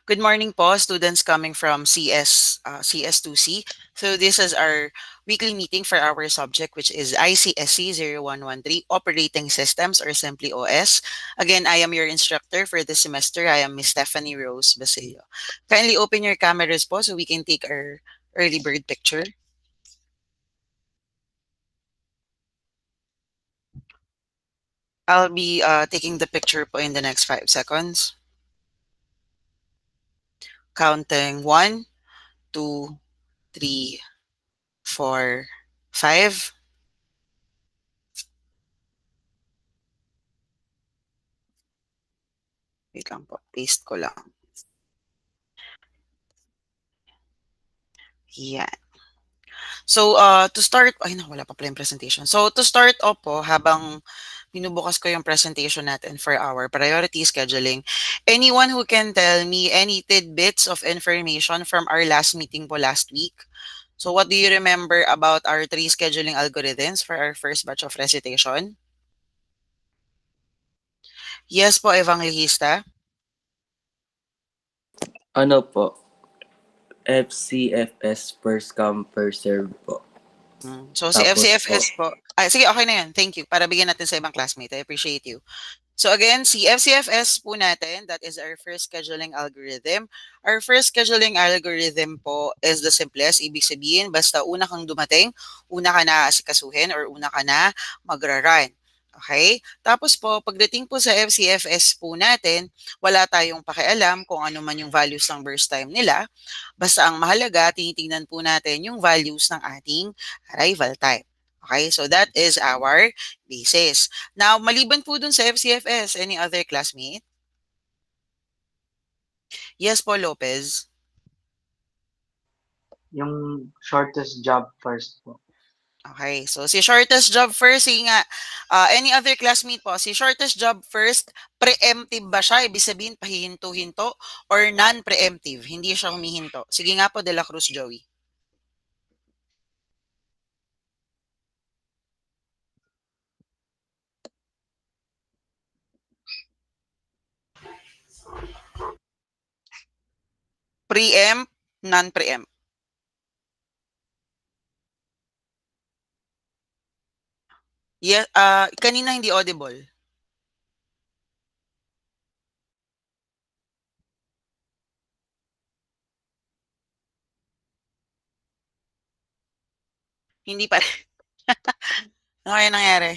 Good morning po, students coming from CS2C. So this is our weekly meeting for our subject, which is ICSC 0113, Operating Systems, or simply OS. Again, I am your instructor for this semester. I am Miss Stephanie Rose Basilio. Kindly open your cameras po so we can take our early bird picture. I'll be taking the picture po in the next 5 seconds. Counting 1, 2, 3, 4, 5. Wait lang po, paste ko lang. Yan. So, to start, ay na, wala pa pala yung presentation. So, to start off po, habang pinubukas ko yung presentation natin for our priority scheduling, anyone who can tell me any tidbits of information from our last meeting po last week? So, what do you remember about our three scheduling algorithms for our first batch of recitation? Yes po, Evangelista. Ano po, FCFS first come first serve po. So, si Tapos po, FCFS po. Ay, sige, okay na yun. Thank you. Para bigyan natin sa ibang classmate. I appreciate you. So again, si FCFS po natin, that is our first scheduling algorithm. Our first scheduling algorithm po is the simplest. Ibig sabihin, basta una kang dumating, una ka na asikasuhin or una ka na magra-run. Okay? Tapos po, pagdating po sa FCFS po natin, wala tayong pakialam kung ano man yung values ng burst time nila. Basta ang mahalaga, tinitingnan po natin yung values ng ating arrival time. Okay, so that is our basis. Now, maliban po dun sa FCFS, any other classmate? Yes po, Lopez. Yung shortest job first po. Okay, so si shortest job first, sige nga, any other classmate po, si shortest job first, preemptive ba siya? Ibig sabihin, pahihinto-hinto or non-preemptive? Hindi siya humihinto. Sige nga po, De La Cruz Joey. Preempt, non-preempt. Yeah, kanina hindi audible. Hindi pa. Ano kaya nangyari?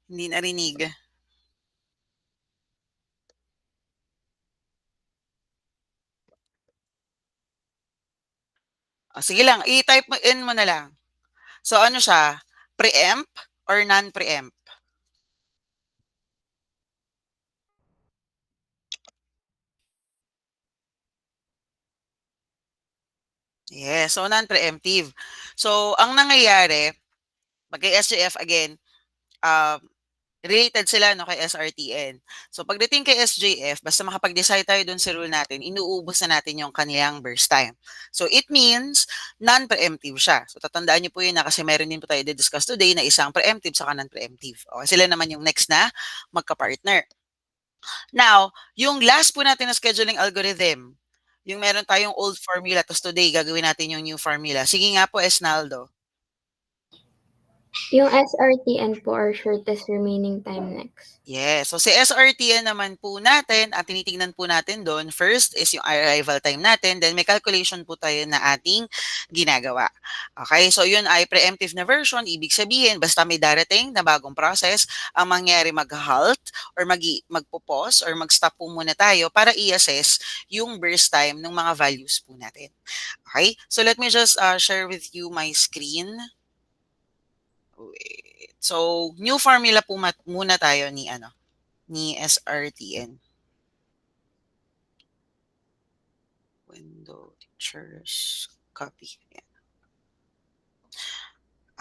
Hindi narinig. Sige lang, i-type mo in mo na lang. So ano siya? Preempt or non-preempt? Yes, so non-preemptive. So ang nangyayari, kay SJF again, um, related sila no kay SRTN. So pagdating kay SJF, basta makapag-decide tayo dun sa rule natin, inuubos na natin yung kanilang burst time. So it means non-preemptive siya. So tatandaan niyo po yun na kasi meron din po tayo discuss today na isang preemptive sa non-preemptive. O, sila naman yung next na magka-partner. Now, yung last po natin na scheduling algorithm, yung meron tayong old formula, tapos today gagawin natin yung new formula. Sige nga po, Esnaldo. Yung SRTN po or shortest remaining time next. Yes. So si SRTN naman po natin, ang tinitingnan po natin doon, first is yung arrival time natin, then may calculation po tayo na ating ginagawa. Okay, so yun ay preemptive na version, ibig sabihin, basta may darating na bagong process, ang mangyari mag-halt or magpo-pause or mag-stop po muna tayo para i-assess yung burst time ng mga values po natin. Okay, so let me just share with you my screen. Wait. So, new formula po muna tayo ni SRTN. Window teachers copy. Ayan.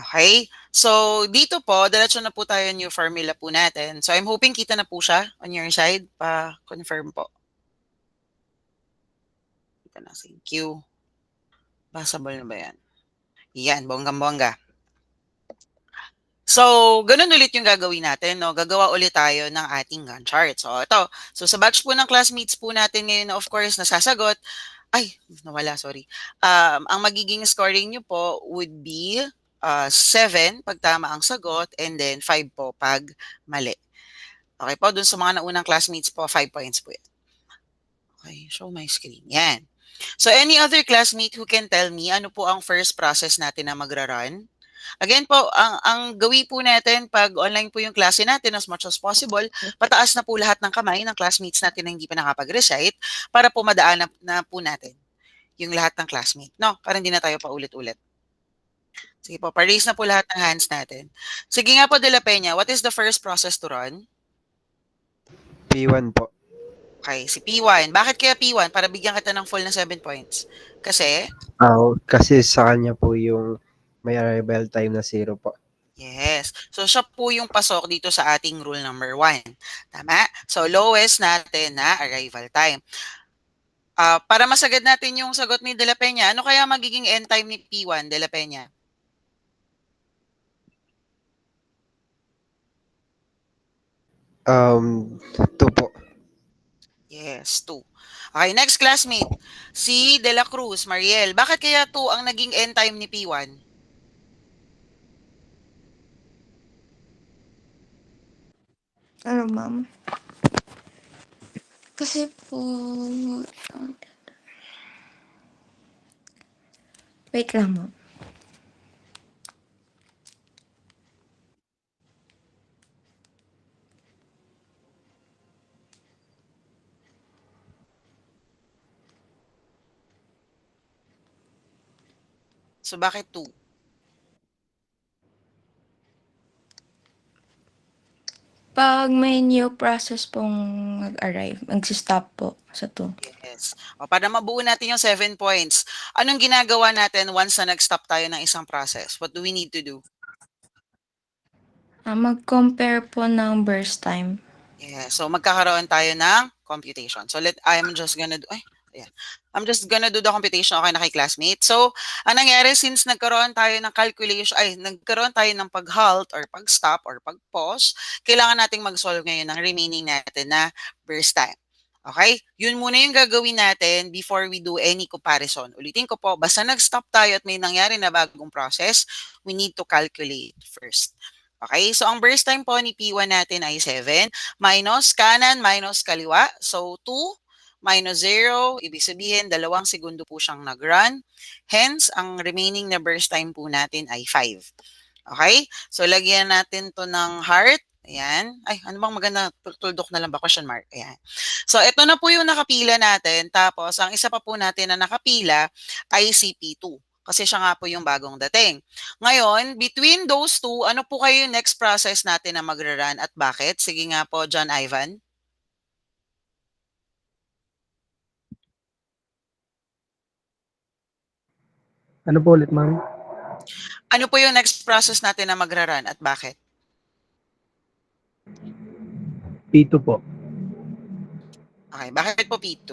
Okay. So, dito po, diretso na po tayo new formula po natin. So, I'm hoping kita na po siya on your side. Pa-confirm po. Kita na. Thank you. Passable na ba yan? Yan, bonggang-bongga. So, ganun ulit yung gagawin natin, no? Gagawa ulit tayo ng ating Gantt chart. So, ito. So, sa batch po ng classmates po natin ngayon, of course, nasasagot. Ay, nawala, sorry. Ang magiging scoring nyo po would be 7 pag tama ang sagot and then 5 po pag mali. Okay po, dun sa mga naunang classmates po, 5 points po yan. Okay, show my screen. Yan. So, any other classmate who can tell me ano po ang first process natin na magra-run? Again po, ang gawi po natin pag online po yung klase natin as much as possible, pataas na po lahat ng kamay ng classmates natin na hindi pa nakapag-recite para po madaan na po natin yung lahat ng classmate. No, para hindi na tayo paulit-ulit. Sige po, pa-raise na po lahat ng hands natin. Sige nga po, De La Peña, what is the first process to run? P1 po. Okay, si P1. Bakit kaya P1? Para bigyan kita ng full na 7 points. Kasi? Kasi sa kanya po yung may arrival time na 0 po. Yes. So, siya po yung pasok dito sa ating rule number 1. Tama? So, lowest natin na arrival time. Para masagad natin yung sagot ni De La Peña, ano kaya magiging end time ni P1, De La Peña? Um, 2 po. Yes, 2. Okay, next classmate. Si De La Cruz, Mariel. Bakit kaya 2 ang naging end time ni P1? Ano, ma'am? Kasi po... Wait lang, ma'am. So, bakit 2? Pag may new process pong mag-arrive, mag-stop po sa 2. Yes. O, para mabuo natin yung 7 points, anong ginagawa natin once na nag-stop tayo ng isang process? What do we need to do? Mag-compare po ng burst time. Yeah, so magkakaroon tayo ng computation. So I'm just gonna do the computation, okay na kay classmate. So, ang nangyari since nagkaroon tayo ng calculation, nagkaroon tayo ng pag-halt or pag-stop or pag-pause, kailangan nating mag-solve ngayon ng remaining natin na burst time. Okay? Yun muna yung gagawin natin before we do any comparison. Ulitin ko po, basta nag-stop tayo at may nangyari na bagong process, we need to calculate first. Okay, so ang burst time po ni P1 natin ay 7 minus kanan minus kaliwa. So 2 minus 0, ibig sabihin 2 segundo po siyang nag-run. Hence, ang remaining na burst time po natin ay 5. Okay, so lagyan natin to ng heart. Ayan. Ay, ano bang maganda? Tuldok na lang ba? Question mark. Ayan. So, ito na po yung nakapila natin. Tapos, ang isa pa po natin na nakapila ay CP2. Kasi siya nga po yung bagong dating. Ngayon, between those two, ano po kayo yung next process natin na magra-run at bakit? Sige nga po, John Ivan. Ano po ulit, ma'am? Ano po yung next process natin na magra-run at bakit? P2 po. Okay, bakit po P2?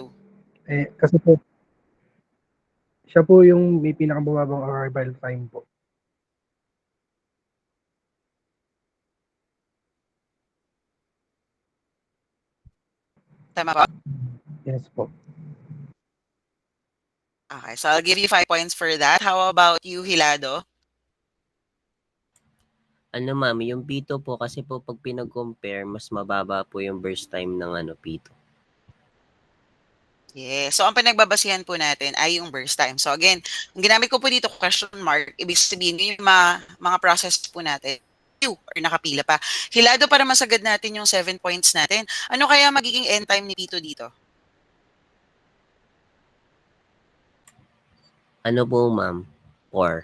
Kasi po, siya po yung may pinakamababang arrival time po. Tama ba? Yes po. Okay, so I'll give you 5 points for that. How about you, Hilado? Ano ma'am, yung P2 po kasi po pag pinag-compare, mas mababa po yung burst time ng P2. Yes. So, ang pinagbabasihan po natin ay yung burst time. So, again, ang ginamit ko po dito, question mark, ibig sabihin yung mga process po natin or nakapila pa. Hilado, para masagad natin yung 7 points natin. Ano kaya magiging end time ni Pito dito? Ano po ma'am? 4.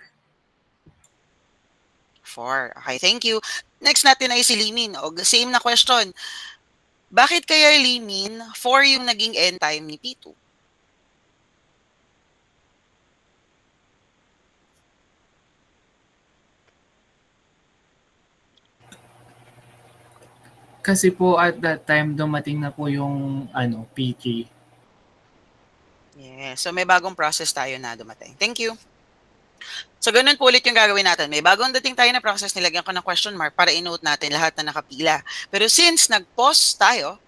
4. Okay, thank you. Next natin ay si Limin. O, same na question. Bakit kaya Limin, 4 yung naging end time ni P2? Kasi po at that time dumating na po yung PK. Yeah, so may bagong process tayo na dumating. Thank you. So, ganun po ulit yung gagawin natin. May bagong dating tayo na process, nilagyan ko ng question mark para i-note natin lahat na nakapila. Pero since nag-pause tayo,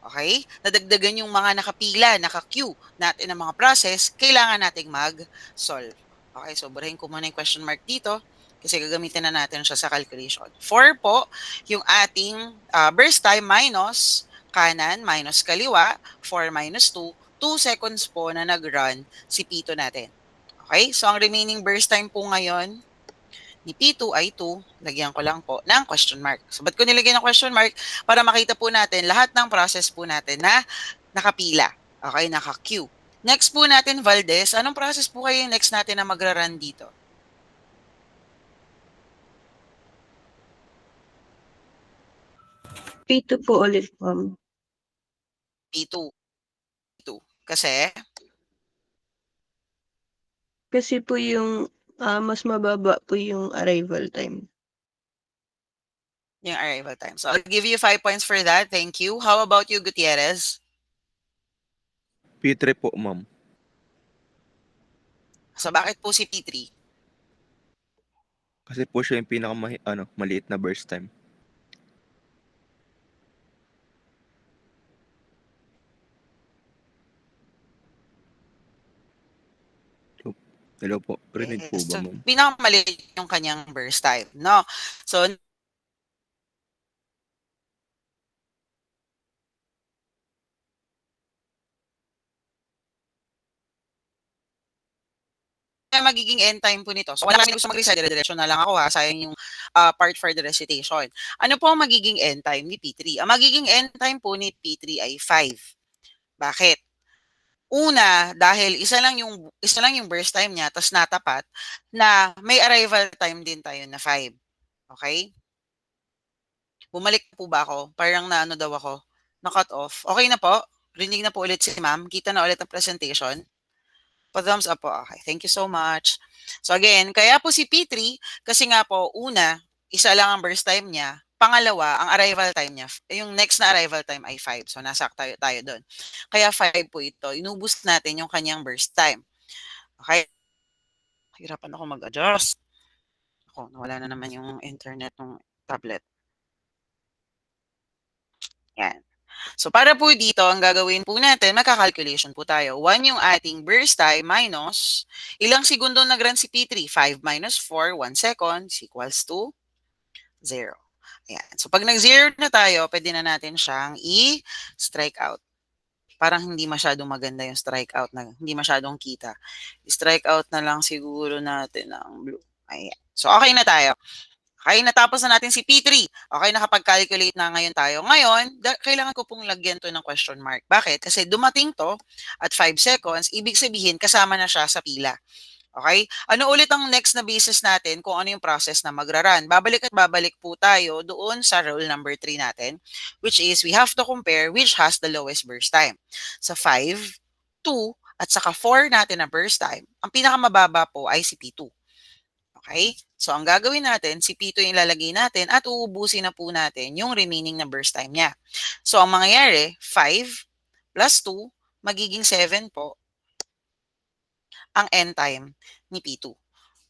okay, nadagdagan yung mga nakapila, naka-queue natin ng mga process, kailangan nating mag-solve. Okay, so burahin ko muna yung question mark dito kasi gagamitin na natin siya sa calculation. 4 po, yung ating burst time minus kanan minus kaliwa, 4 minus 2, 2 seconds po na nag-run si P2 natin. Okay, so ang remaining burst time po ngayon ni P2 ay 2. Lagyan ko lang po ng question mark. So, ba't ko nilagyan ng question mark? Para makita po natin lahat ng process po natin na nakapila. Okay, naka-queue. Next po natin, Valdez. Anong process po kayo yung next natin na magra-run dito? P2 po ulit, ma'am. P2. P2. Kasi, Kasi po yung mas mababa po yung arrival time. yung arrival time. So, I'll give you 5 points for that. Thank you. How about you, Gutierrez? P3 po, ma'am. So, bakit po si P3? Kasi po siya yung maliit na burst time. Hello po. Rinig po ba, So, ma'am? pinakamaliit yung kanyang burst time, no? So, magiging end time po nito. So, wala kasi gusto mag-recite, dire-diretso na lang ako ha, sayang yung part for the recitation. Ano po ang magiging end time ni P3? Ang magiging end time po ni P3 ay 5. Bakit? Una, dahil isa lang yung burst time niya, tapos natapat na may arrival time din tayo na 5. Okay? Bumalik po ba ako? Parang na ano daw ako, na-cut off. Okay na po? Rinig na po ulit si ma'am. Kita na ulit ang presentation. Pa-thumbs up po. Okay, thank you so much. So again, kaya po si P3, kasi nga po, una, isa lang ang burst time niya. Pangalawa, ang arrival time niya, yung next na arrival time ay 5. So nasak tayo doon. Kaya 5 po ito. Inubos natin yung kanyang burst time. Okay? Hirapan ako mag-adjust. Ako, nawala na naman yung internet ng tablet. Yan. So, para po dito, ang gagawin po natin, magka-calculation po tayo. 1 yung ating burst time minus, ilang segundo nag-run si P3? 5 minus 4, 1 second is equals to 0. Ayan. So, pag nag-0 na tayo, pwede na natin siyang i-strike out. Parang hindi masyadong maganda yung strike out, na hindi masyadong kita. I-strike out na lang siguro natin ang blue. Ayan. So, okay na tayo. Okay, natapos na natin si P3. Okay, nakapag-calculate na ngayon tayo. Ngayon, kailangan ko pong lagyan to ng question mark. Bakit? Kasi dumating to at 5 seconds, ibig sabihin kasama na siya sa pila. Okay? Ano ulit ang next na basis natin kung ano yung process na magra-run? Babalik at babalik po tayo doon sa rule number 3 natin, which is we have to compare which has the lowest burst time. Sa 5, 2, at saka 4 natin na burst time, ang pinakamababa po ay si P2. Okay? So, ang gagawin natin, si P2 yung ilalagay natin at uubusin na po natin yung remaining na burst time niya. So, ang mangyayari, 5 plus 2, magiging 7 po ang end time ni P2.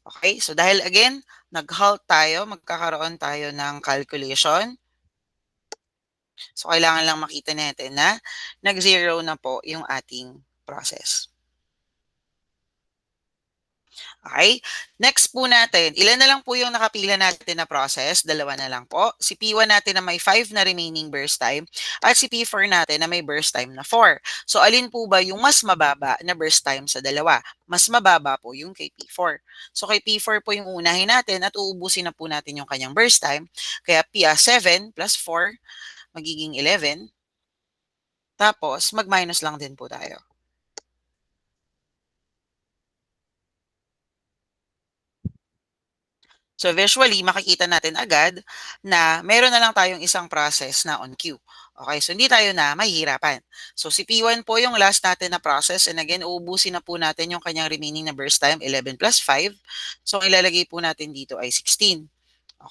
Okay? So, dahil again, nag-halt tayo, magkakaroon tayo ng calculation. So, kailangan lang makita natin na nag-0 na po yung ating process. Okay? Next po natin, ilan na lang po yung nakapila natin na process? 2 na lang po. Si P1 natin na may 5 na remaining burst time at si P4 natin na may burst time na 4. So, alin po ba yung mas mababa na burst time sa dalawa? Mas mababa po yung kay P4. So, kay P4 po yung unahin natin at uubusin na po natin yung kanyang burst time. Kaya P7 plus 4 magiging 11. Tapos, mag-minus lang din po tayo. So visually, makikita natin agad na meron na lang tayong isang process na on queue. Okay, so hindi tayo na mahihirapan. So si P1 po yung last natin na process and again, uubusin na po natin yung kanyang remaining na burst time, 11 plus 5. So ang ilalagay po natin dito ay 16.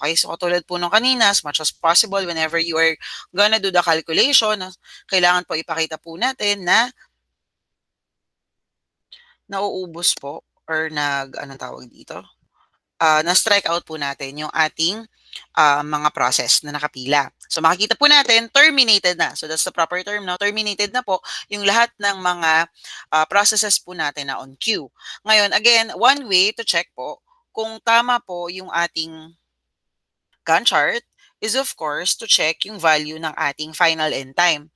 Okay, so katulad po nung kanina, as much as possible, whenever you are gonna do the calculation, kailangan po ipakita po natin na nauubos po or anong tawag dito? Na-strike out po natin yung ating mga process na nakapila. So makikita po natin, terminated na. So that's the proper term, no? Terminated na po yung lahat ng mga processes po natin na on queue. Ngayon, again, one way to check po kung tama po yung ating Gantt chart is of course to check yung value ng ating final end time.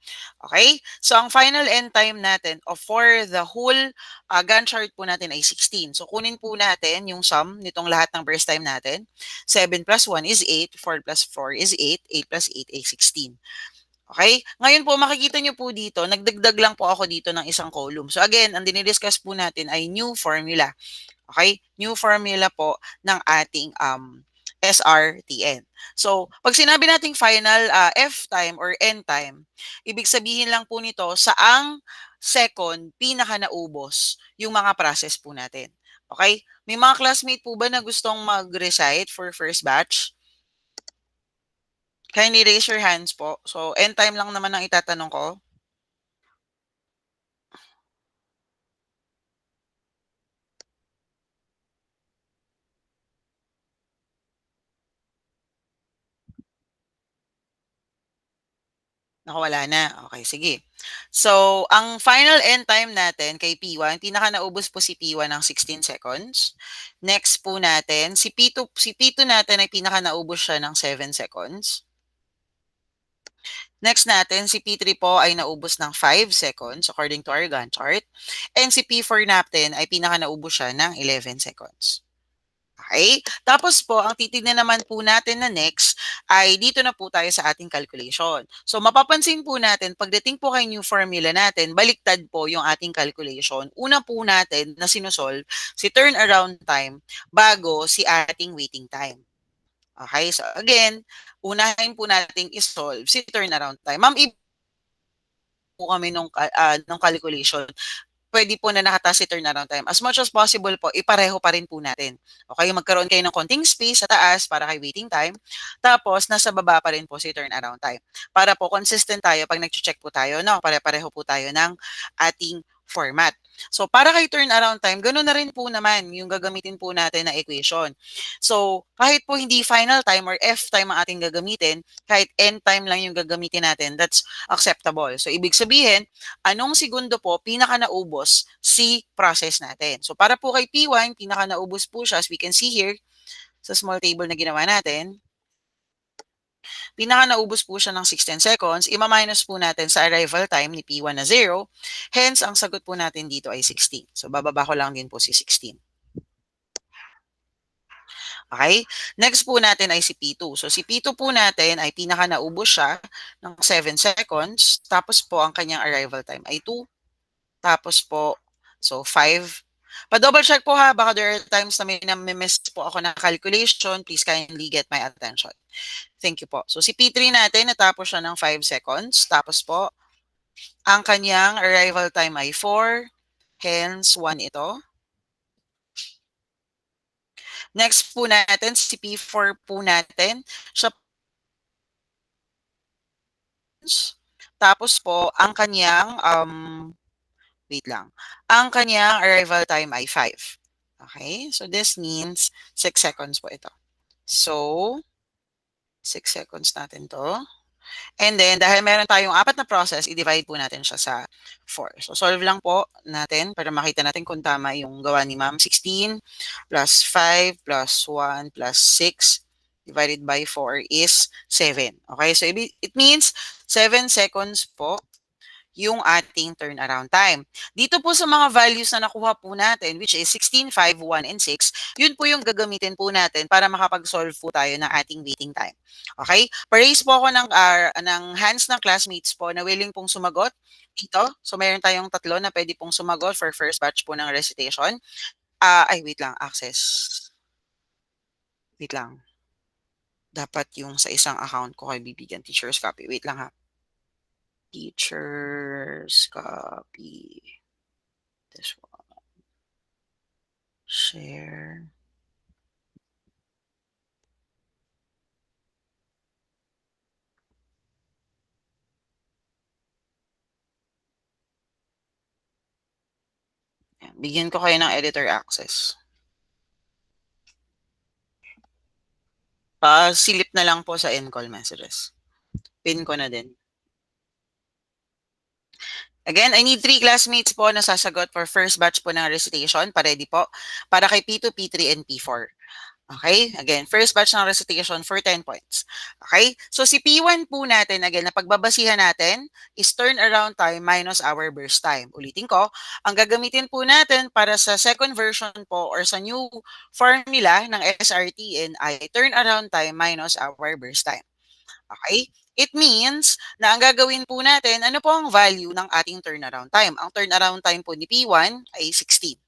Okay? So ang final end time natin for the whole Gantt chart po natin ay 16. So kunin po natin yung sum nitong lahat ng burst time natin. 7 plus 1 is 8, 4 plus 4 is 8, 8 plus 8 ay 16. Okay? Ngayon po, makikita nyo po dito, nagdagdag lang po ako dito ng isang column. So again, ang dinidiscuss po natin ay new formula. Okay? New formula po ng ating SRTN. So, pag sinabi nating final F time or end time, ibig sabihin lang po nito saang second pinaka naubos yung mga process po natin. Okay? May mga classmate po ba na gustong mag-recite for first batch? Kindly raise your hands po. So, end time lang naman ang itatanong ko. Nakawala na. Okay, sige. So, ang final end time natin kay P1, pinaka naubos po si P1 ng 16 seconds. Next po natin, si P2 natin ay pinaka naubos siya ng 7 seconds. Next natin, si P3 po ay naubos ng 5 seconds according to our Gantt chart. And si P4 natin ay pinaka naubos siya ng 11 seconds. Okay? Tapos po, ang titignan naman po natin na next ay dito na po tayo sa ating calculation. So, mapapansin po natin, pagdating po kay new formula natin, baliktad po yung ating calculation. Una po natin na sinusolve si turnaround time bago si ating waiting time. Okay? So, again, unahin po nating isolve si turnaround time. Ma'am, po kami nung calculation, pwede po na nakataas si turnaround time. As much as possible po, ipareho pa rin po natin. Okay, magkaroon kayo ng konting space sa taas para kay waiting time. Tapos, nasa baba pa rin po si turnaround time. Para po consistent tayo pag nag-check po tayo, no? Pare-pareho po tayo ng ating format. So, para kay turnaround time, ganoon na rin po naman yung gagamitin po natin na equation. So, kahit po hindi final time or F time ang ating gagamitin, kahit end time lang yung gagamitin natin, that's acceptable. So, ibig sabihin, anong segundo po pinaka naubos si process natin. So, para po kay P1, pinaka naubos po siya, as we can see here, sa small table na ginawa natin, pinaka naubos po siya ng 16 seconds, ima-minus po natin sa arrival time ni P1 na 0, hence, ang sagot po natin dito ay 16. So, bababa ko lang din po si 16. Okay? Next po natin ay si P2. So, si P2 po natin ay pinaka naubos siya ng 7 seconds. Tapos po, ang kanyang arrival time ay 2. Tapos po, so 5. Pa-double check po ha, baka there are times na may na-miss po ako na calculation. Please kindly get my attention. Thank you po. So, si P3 natin, natapos siya ng 5 seconds. Tapos po, ang kanyang arrival time ay 4. Hence, 1 ito. Next po natin, si P4 po natin. Siya tapos po, ang kanyang, wait lang. Ang kanyang arrival time ay 5. Okay? So, this means 6 seconds po ito. So, 6 seconds natin to. And then, dahil meron tayong 4 na process, i-divide po natin siya sa 4. So, solve lang po natin para makita natin kung tama yung gawa ni ma'am. 16 plus 5 plus 1 plus 6 divided by 4 is 7. Okay? So, it means 7 seconds po yung ating turnaround time. Dito po sa mga values na nakuha po natin, which is 16, 5, 1, and 6, yun po yung gagamitin po natin para makapag-solve po tayo ng ating waiting time. Okay? Pa-raise po ako ng hands ng classmates po na willing pong sumagot dito. So, mayroon tayong 3 na pwede pong sumagot for first batch po ng recitation. Wait lang, access. Wait lang. Dapat yung sa isang account ko kay bibigyan teacher's copy. Wait lang ha. Teachers copy this one. Share. Ayan. Bigyan ko kayo ng editor access. Silip na lang po sa in-call messages. Pin ko na din. Again, I need 3 classmates po na sasagot for first batch po ng recitation. Pa-ready po. Para kay P2, P3, and P4. Okay? Again, first batch ng recitation for 10 points. Okay? So si P1 po natin, again, na pagbabasihan natin is turnaround time minus our burst time. Ulitin ko, ang gagamitin po natin para sa second version po or sa new formula ng SRTN ay turnaround time minus our burst time. Okay? It means na ang gagawin po natin, ano po ang value ng ating turnaround time? Ang turnaround time po ni P1 ay 16.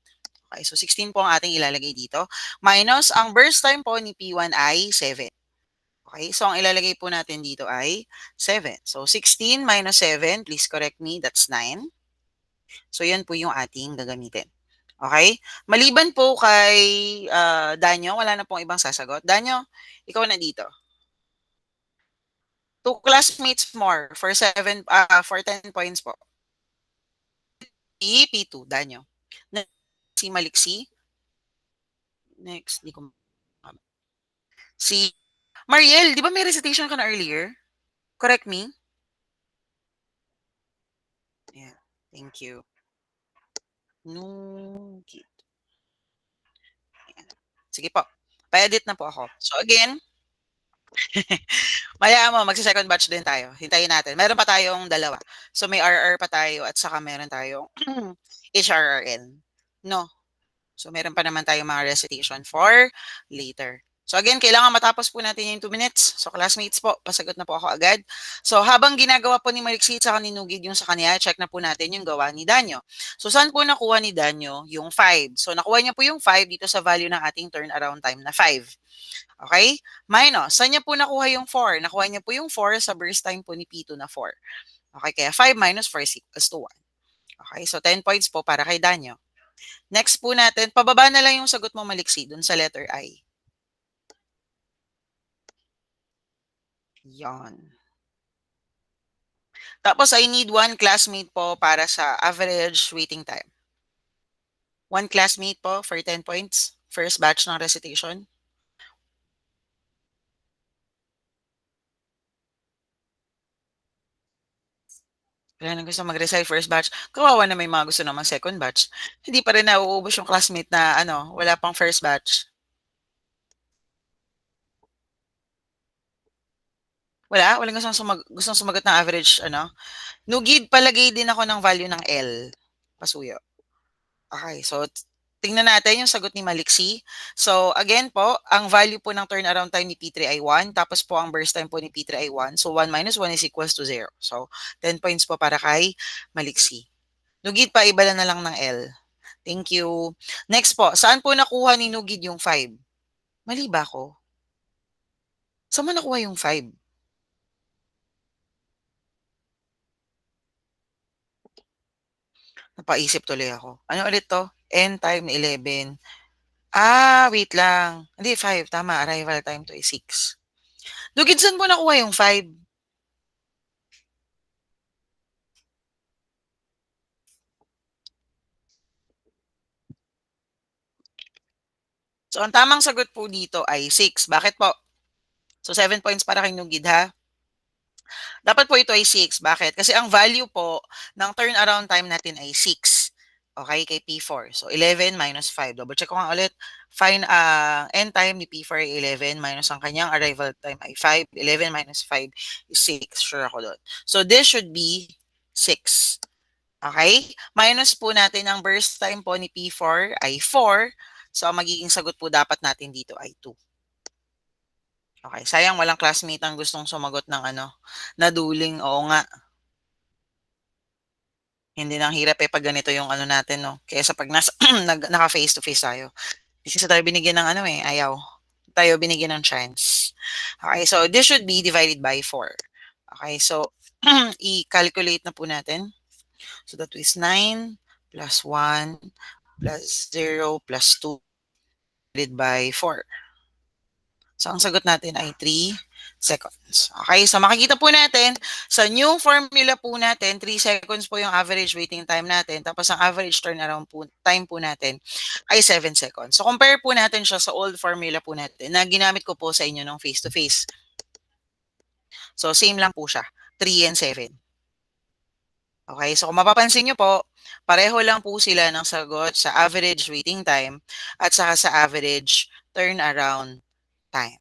Okay, so 16 po ang ating ilalagay dito. Minus, ang burst time po ni P1 ay 7. Okay, so ang ilalagay po natin dito ay 7. So 16 minus 7, please correct me, that's 9. So yan po yung ating gagamitin. Okay? Maliban po kay Danyo, wala na pong ibang sasagot. Danyo, ikaw na dito. 2 classmates more for 10 points po. P2, Danyo. Si Maliksi. Next, di ko si Mariel, di ba may recitation ka na earlier? Correct me? Yeah, thank you. No. Sige po. Pa-edit na po ako. So again, maya mo, magsi-second batch din tayo. Hintayin natin. Meron pa tayong dalawa. So may RR pa tayo at saka meron tayong HRRN. No. So meron pa naman tayong mga recitation for later. So again, kailangan matapos po natin yung 2 minutes. So classmates po, pasagot na po ako agad. So habang ginagawa po ni Maliksi sa kaninugid yung sa kanya, check na po natin yung gawa ni Danyo. So saan po nakuha ni Danyo yung 5? So nakuha niya po yung 5 dito sa value ng ating turnaround time na 5. Okay? Minus, saan niya po nakuha yung 4? Nakuha niya po yung 4 sa burst time po ni P2 na 4. Okay, kaya 5 minus 4 is equals to 1. Okay, so 10 points po para kay Danyo. Next po natin, pababa na lang yung sagot mo, Maliksi, dun sa letter I. Yan. Tapos, I need 1 classmate po para sa average waiting time. 1 classmate po for 10 points. First batch ng recitation. Wala nang gusto mag-recite first batch. Kawawa na may mga gusto naman second batch. Hindi pa rin nauubos yung classmate na wala pang first batch. Wala? Walang gustong sumagot ng average, Nugid, palagay din ako ng value ng L. Pasuyo. Okay, so tingnan natin yung sagot ni Maliksi. So again po, ang value po ng turnaround time ni P3 ay 1, tapos po ang burst time po ni P3 ay 1. So 1 minus 1 is equals to 0. So 10 points po para kay Maliksi. Nugid, pa iba na lang ng L. Thank you. Next po, saan po nakuha ni Nugid yung 5? Mali ba ako? Saan mo nakuha yung 5? Napaisip tuloy ako. Ano ulit to? N time 11. Wait lang. Hindi, 5. Tama. Arrival time to is 6. Nugid, saan mo nakuha yung 5? So, ang tamang sagot po dito ay 6. Bakit po? So, 7 points para kay Nugid, ha? Dapat po ito ay 6. Bakit? Kasi ang value po ng turnaround time natin ay 6. Okay, kay P4. So, 11 minus 5. Double check ko nga ulit. Find end time ni P4 ay 11 minus ang kanyang arrival time ay 5. 11 minus 5 is 6. Sure ako doon. So, this should be 6. Okay? Minus po natin ang burst time po ni P4 ay 4. So, ang magiging sagot po dapat natin dito ay 2. Okay, sayang walang classmate ang gustong sumagot ng na duling. Oo nga. Hindi nang hirap pag ganito yung natin, no? Kaysa pag naka face to face tayo. Hindi kasi tayo binigyan ng ayaw. Tayo binigyan ng chance. Okay, so this should be divided by 4. Okay, so i-calculate na po natin. So that is 9 plus 1 plus 0 plus 2 divided by 4. So, ang sagot natin ay 3 seconds. Okay, so makikita po natin, sa new formula po natin, 3 seconds po yung average waiting time natin, tapos ang average turnaround po, time po natin ay 7 seconds. So, compare po natin siya sa old formula po natin na ginamit ko po sa inyo ng face-to-face. So, same lang po siya, 3 and 7. Okay, so kung mapapansin nyo po, pareho lang po sila ng sagot sa average waiting time at saka sa average turnaround time.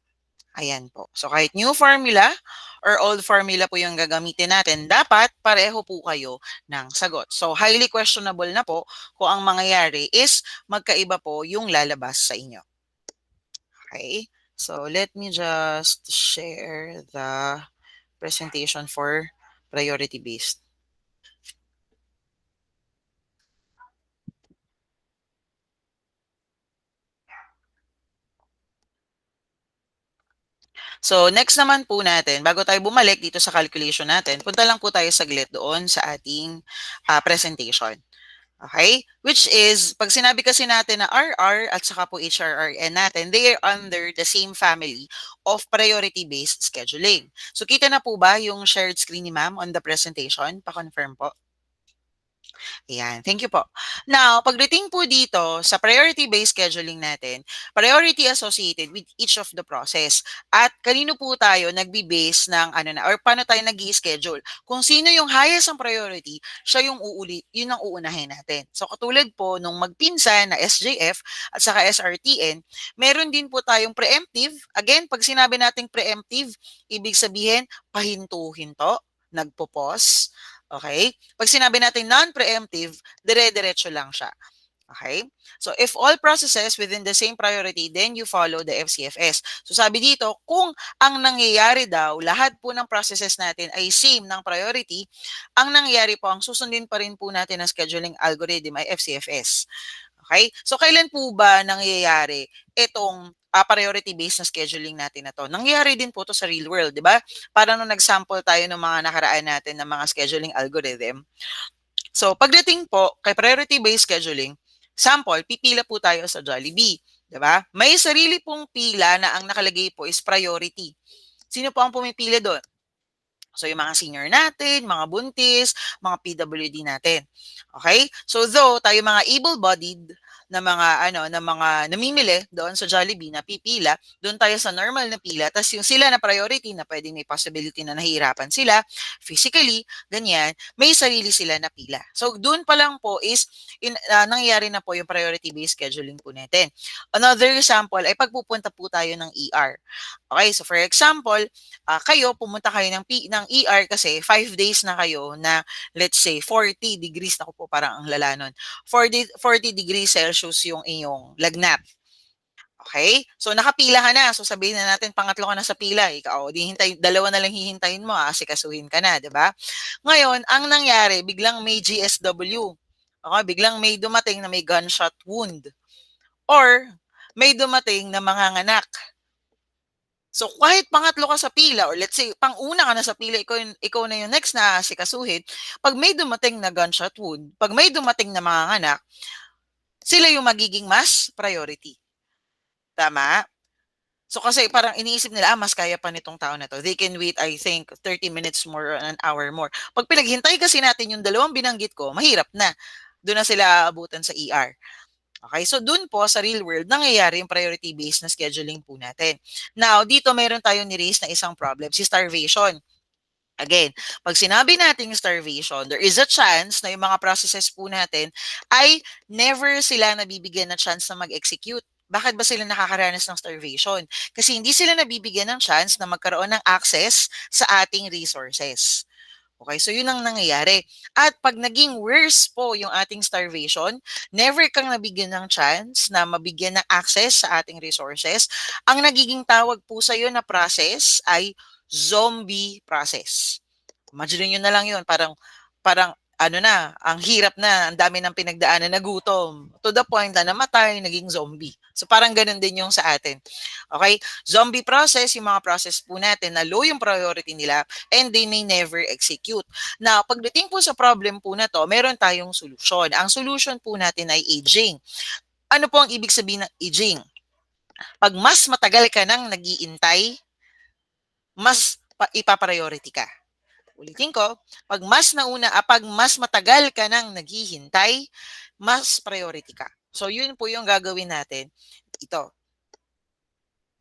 Ayan po. So kahit new formula or old formula po yung gagamitin natin, dapat pareho po kayo ng sagot. So highly questionable na po kung ang mangyayari is magkaiba po yung lalabas sa inyo. Okay? So let me just share the presentation for priority-based. So, next naman po natin, bago tayo bumalik dito sa calculation natin, punta lang po tayo saglit doon sa ating presentation. Okay? Which is, pag sinabi kasi natin na RR at saka po HRRN natin, they are under the same family of priority-based scheduling. So, kita na po ba yung shared screen ni ma'am on the presentation? Pa-confirm po. Ayan, thank you po. Now, pagdating po dito sa priority-based scheduling natin, priority associated with each of the process. At kanino po tayo nagbi-base ng or paano tayo nag-i-schedule? Kung sino yung highest ang priority, siya yung yun ang uunahin natin. So katulad po nung magpinsan na SJF at saka SRTN, meron din po tayong preemptive. Again, pag sinabi nating preemptive, ibig sabihin pahinto-hinto, nagpo-pause. Okay? Pag sinabi natin non-preemptive, dire-diretso lang siya. Okay? So, if all processes within the same priority, then you follow the FCFS. So, sabi dito, kung ang nangyayari daw, lahat po ng processes natin ay same ng priority, ang nangyayari po, ang susundin pa rin po natin ang scheduling algorithm ay FCFS. Okay? So, kailan po ba nangyayari itong priority-based na scheduling natin na to? Nangyayari din po to sa real world, di ba? Para nung nag-sample tayo ng mga nakaraan natin ng mga scheduling algorithm. So, pagdating po kay priority-based scheduling, sample, pipila po tayo sa Jollibee, di ba? May sarili pong pila na ang nakalagay po is priority. Sino po ang pumipila doon? So, yung mga senior natin, mga buntis, mga PWD natin. Okay? So, though tayo mga able-bodied na mga namimili doon sa Jollibee na pipila, doon tayo sa normal na pila, tapos yung sila na priority na pwedeng may possibility na nahihirapan sila physically, ganyan, may sarili sila na pila. So, doon pa lang po is nangyayari na po yung priority-based scheduling po natin. Another example ay pagpupunta po tayo ng ER. Okay, so for example, kayo, pumunta kayo ng ER kasi 5 days na kayo na, let's say, 40 degrees, na po parang ang lala nun, 40 degrees Celsius yung inyong lagnat. Okay? So, nakapila ka na. So, sabihin na natin, pangatlo ka na sa pila. Ikaw, dalawa na lang hihintayin mo, asikasuhin ka na, di ba? Ngayon, ang nangyari, biglang may GSW. Okay? Biglang may dumating na may gunshot wound. Or, may dumating na manganganak. So, kahit pangatlo ka sa pila, or let's say, pang-una ka na sa pila, ikaw na yung next na asikasuhin, pag may dumating na gunshot wound, pag may dumating na manganganak, sila yung magiging mas priority. Tama? So, kasi parang iniisip nila, mas kaya pa nitong tao na to. They can wait, I think, 30 minutes more or an hour more. Pag pinaghintay kasi natin yung dalawang binanggit ko, mahirap na. Doon na sila aabutan sa ER. Okay, so doon po sa real world, nangyayari yung priority-based na scheduling po natin. Now, dito meron tayo ni-raise na isang problem, si starvation. Again, pag sinabi nating starvation, there is a chance na yung mga processes po natin ay never sila nabibigyan na chance na mag-execute. Bakit ba sila nakakaranas ng starvation? Kasi hindi sila nabibigyan ng chance na magkaroon ng access sa ating resources. Okay, so yun ang nangyayari. At pag naging worse po yung ating starvation, never kang nabigyan ng chance na mabigyan ng access sa ating resources. Ang nagiging tawag po sa iyo na process ay zombie process. Imagine nyo na lang yun, parang ang hirap na, ang dami ng pinagdaanan na gutom. To the point na namatay, naging zombie. So parang ganun din yung sa atin. Okay? Zombie process, yung mga process po natin na low yung priority nila and they may never execute. Now, pagdating po sa problem po na to, meron tayong solution. Ang solution po natin ay aging. Ano po ang ibig sabihin ng aging? Pag mas matagal ka nang nag-iintay, mas ipa-priority ka. Ulitin ko, pag mas matagal ka nang naghihintay, mas priority ka. So, yun po yung gagawin natin. Ito,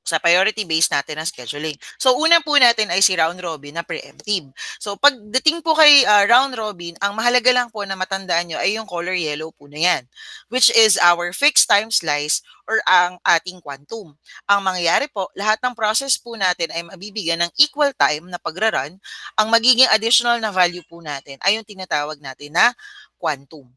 sa priority base natin ng scheduling. So, una po natin ay si round robin na preemptive. So, pagdating po kay round robin, ang mahalaga lang po na matandaan nyo ay yung color yellow po na yan, which is our fixed time slice or ang ating quantum. Ang mangyayari po, lahat ng process po natin ay mabibigyan ng equal time na pagra-run. Ang magiging additional na value po natin ay yung tinatawag natin na quantum.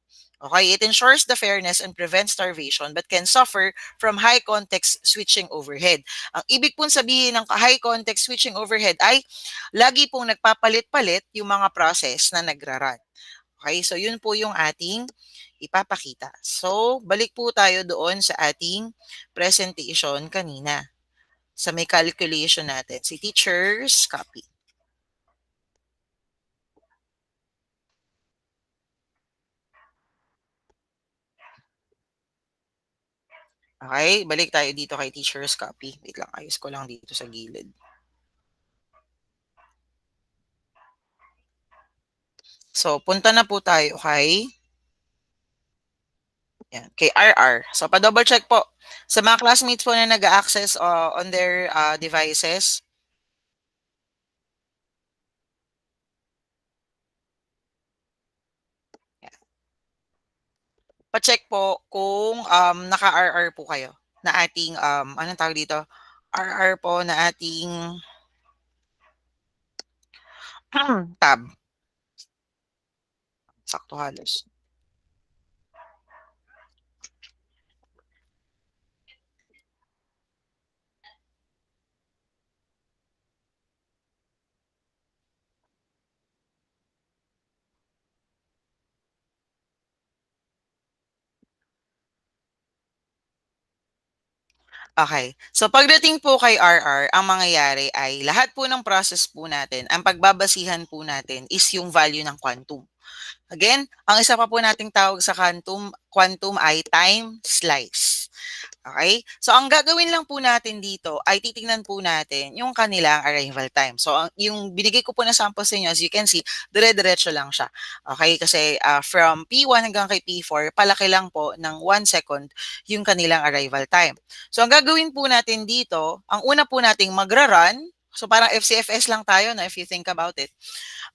Okay, it ensures the fairness and prevents starvation but can suffer from high context switching overhead. Ang ibig pong sabihin ng high context switching overhead ay lagi pong nagpapalit-palit yung mga process na nagra-run. Okay, so yun po yung ating ipapakita. So, balik po tayo doon sa ating presentation kanina. Sa may calculation natin. Si teacher's copy. Okay, balik tayo dito kay teacher's copy. Wait lang, ayos ko lang dito sa gilid. So, punta na po tayo kay RR. So, pa-double check po. Sa mga classmates po na nag-access on their devices, pa-check po kung naka-RR po kayo na ating, anong tawag dito? RR po na ating tab. Sakto halos. Okay. So pagdating po kay RR, ang mangyayari ay lahat po ng process po natin, ang pagbabasihan po natin is yung value ng quantum. Again, ang isa pa po nating tawag sa quantum ay time slice. Okay? So, ang gagawin lang po natin dito ay titingnan po natin yung kanilang arrival time. So, yung binigay ko po na sample sa inyo, as you can see, dire-diretso lang siya. Okay? Kasi from P1 hanggang kay P4, palaki lang po ng 1 second yung kanilang arrival time. So, ang gagawin po natin dito, ang una po nating magra-run, so parang FCFS lang tayo na if you think about it.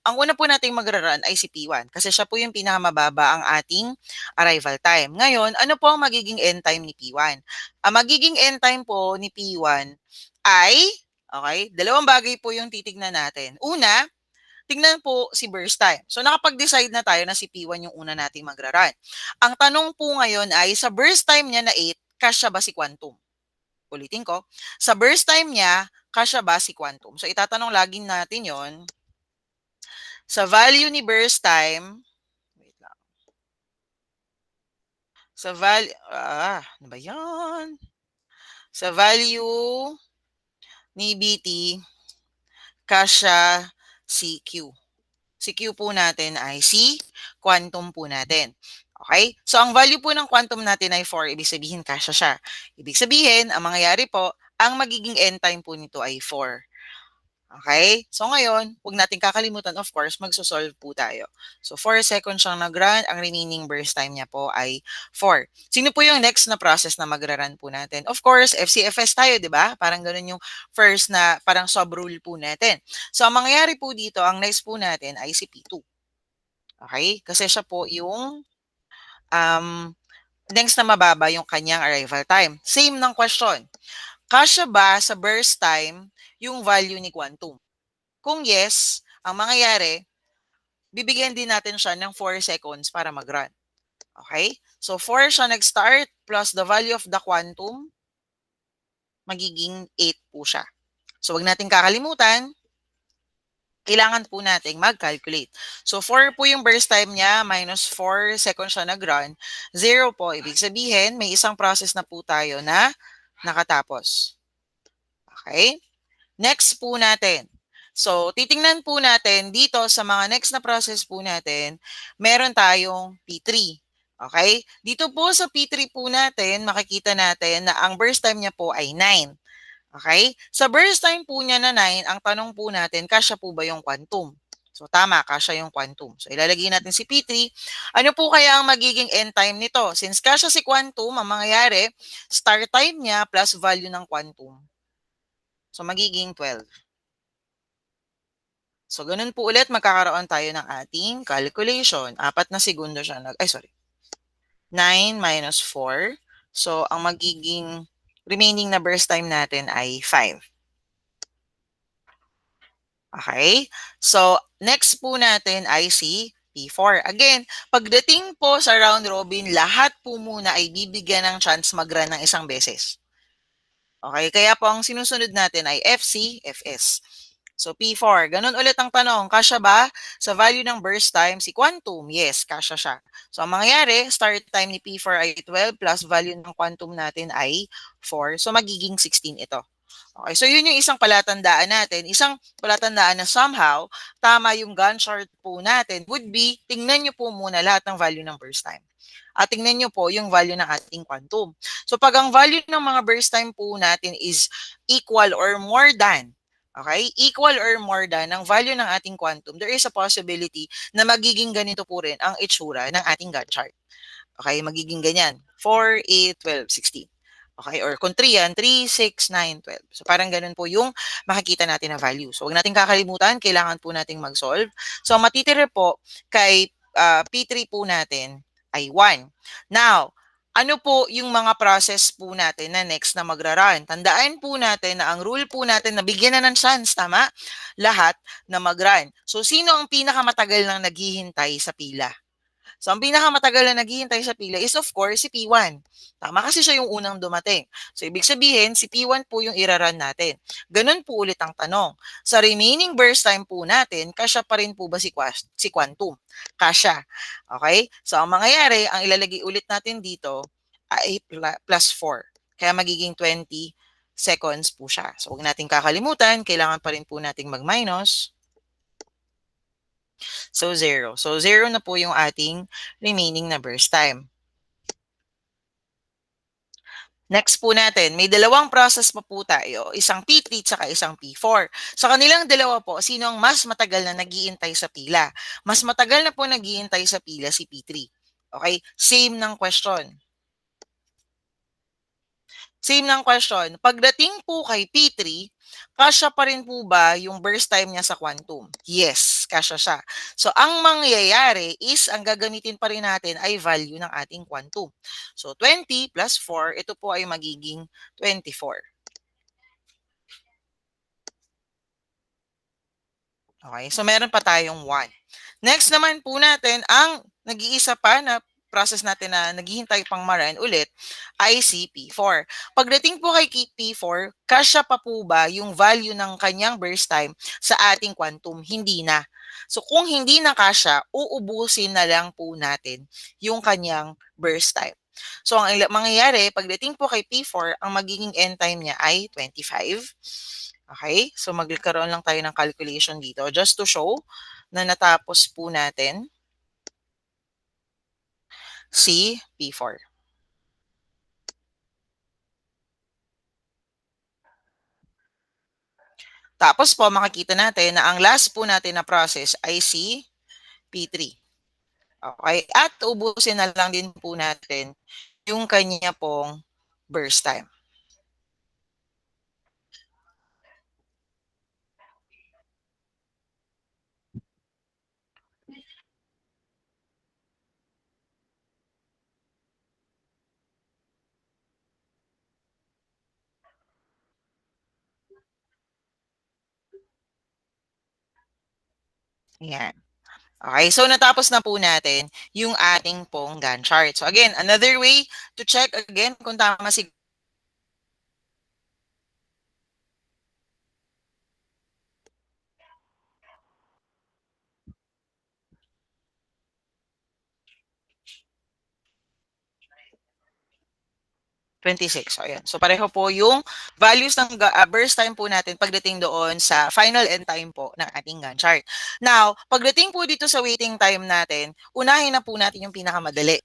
Ang una po nating magra-run ay si P1 kasi siya po yung pinakamababa ang ating arrival time. Ngayon, ano po ang magiging end time ni P1? Ang magiging end time po ni P1 ay, okay, dalawang bagay po yung titignan natin. Una, tingnan po si burst time. So nakapag-decide na tayo na si P1 yung una nating magra-run. Ang tanong po ngayon ay sa burst time niya na 8, kasya ba si quantum? Ulitin ko, sa burst time niya, kasya ba si quantum? So itatanong lagi natin yon. Sa value ni burst time, wait lang. Sa value, ano ba yan? Sa value ni BT, kasya si Q. Si Q po natin ay si quantum po natin. Okay? So, ang value po ng quantum natin ay 4. Ibig sabihin, kasya siya. Ibig sabihin, ang mangyayari po, ang magiging end time po nito ay 4. Okay? So ngayon, huwag natin kakalimutan, of course, magsosolve po tayo. So 4 seconds siyang nag-run, ang remaining burst time niya po ay 4. Sino po yung next na process na mag-run po natin? Of course, FCFS tayo, di ba? Parang ganun yung first na parang sub-rule po natin. So ang mangyayari po dito, ang next po natin ay si P2. Okay? Kasi siya po yung next na mababa yung kanyang arrival time. Same ng question. Kasya ba sa burst time yung value ni quantum? Kung yes, ang mangyayari, bibigyan din natin siya ng 4 seconds para mag-run. Okay? So 4 siya nag-start plus the value of the quantum, magiging 8 po siya. So wag natin kakalimutan, kailangan po nating mag-calculate. So 4 po yung burst time niya, minus 4 seconds siya nag-run, 0 po. Ibig sabihin, may isang process na po tayo na nakatapos. Okay? Next po natin. So, titingnan po natin dito sa mga next na process po natin, meron tayong P3. Okay? Dito po sa P3 po natin, makikita natin na ang burst time niya po ay 9. Okay? Sa burst time po niya na 9, ang tanong po natin, kasya po ba yung quantum? So tama, kasya yung quantum. So ilalagay natin si P3. Ano po kaya ang magiging end time nito? Since kasya si quantum, ang mangyayari, start time niya plus value ng quantum. So magiging 12. So ganun po ulit, magkakaroon tayo ng ating calculation. 4 na segundo siya. 9 minus 4. So ang magiging remaining na burst time natin ay 5. Okay? So, next po natin ay si P4. Again, pagdating po sa round robin, lahat po muna ay bibigyan ng chance mag-run ng isang beses. Okay? Kaya po ang sinusunod natin ay FC, FS. So, P4. Ganun ulit ang tanong. Kasya ba sa value ng burst time si quantum? Yes, kasya siya. So, ang mangyayari, start time ni P4 ay 12 plus value ng quantum natin ay 4. So, magiging 16 ito. Okay, so yun yung isang palatandaan natin. Isang palatandaan na somehow, tama yung gun chart po natin would be, tingnan nyo po muna lahat ng value ng burst time. At tingnan nyo po yung value ng ating quantum. So pag ang value ng mga burst time po natin is equal or more than, okay, equal or more than ang value ng ating quantum, there is a possibility na magiging ganito po rin ang itsura ng ating gun chart. Okay, magiging ganyan. 4, 8, 12, 16. Okay, or kung 3 yan, 3, 6, 9, 12. So parang ganun po yung makikita natin na value. So huwag natin kakalimutan, kailangan po nating mag-solve. So matitira po kay P3 po natin ay 1. Now, ano po yung mga process po natin na next na magra-run? Tandaan po natin na ang rule po natin na bigyan na ng chance, tama? Lahat na mag-run. So sino ang pinakamatagal nang naghihintay sa pila? So, ang pinakamatagal na naghihintay sa pila is of course si P1. Tama kasi siya yung unang dumating. So, ibig sabihin, si P1 po yung iraran natin. Ganun po ulit ang tanong. Sa remaining burst time po natin, kasya pa rin po ba si quantum? Kasya. Okay? So, ang mangyayari, ang ilalagay ulit natin dito ay plus 4. Kaya magiging 20 seconds po siya. So, huwag natin kakalimutan, kailangan pa rin po nating mag-minus. So, 0. So, 0 na po yung ating remaining na burst time. Next po natin, may dalawang process pa po tayo, isang P3 at isang P4. Sa kanilang dalawa po, sino ang mas matagal na nag-iintay sa pila? Mas matagal na po nag-iintay sa pila si P3. Okay? Same ng question. Same ng question. Pagdating po kay P3, kasya pa rin po ba yung burst time niya sa quantum? Yes, kasya siya. So, ang mangyayari is, ang gagamitin pa rin natin ay value ng ating quantum. So, 20 plus 4, ito po ay magiging 24. Okay, so meron pa tayong 1. Next naman po natin, ang nag-iisa pa na process natin na naghihintay pang ma-run ulit ay si P4. Pagdating po kay P4, kasya pa po ba yung value ng kanyang burst time sa ating quantum? Hindi na. So kung hindi na kasya, uubusin na lang po natin yung kanyang burst time. So ang mangyayari, pagdating po kay P4, ang magiging end time niya ay 25. Okay? So magkaroon lang tayo ng calculation dito just to show na natapos po natin si P4. Tapos po, makikita natin na ang last po natin na process ay si P3. Okay? At ubusin na lang din po natin yung kanya pong burst time. Ayan. Okay, so natapos na po natin yung ating pong Gantt chart. So again, another way to check again kung tama si 26. So, ayan. So, pareho po yung values ng burst time po natin pagdating doon sa final end time po ng ating Gantt chart. Now, pagdating po dito sa waiting time natin, unahin na po natin yung pinakamadali.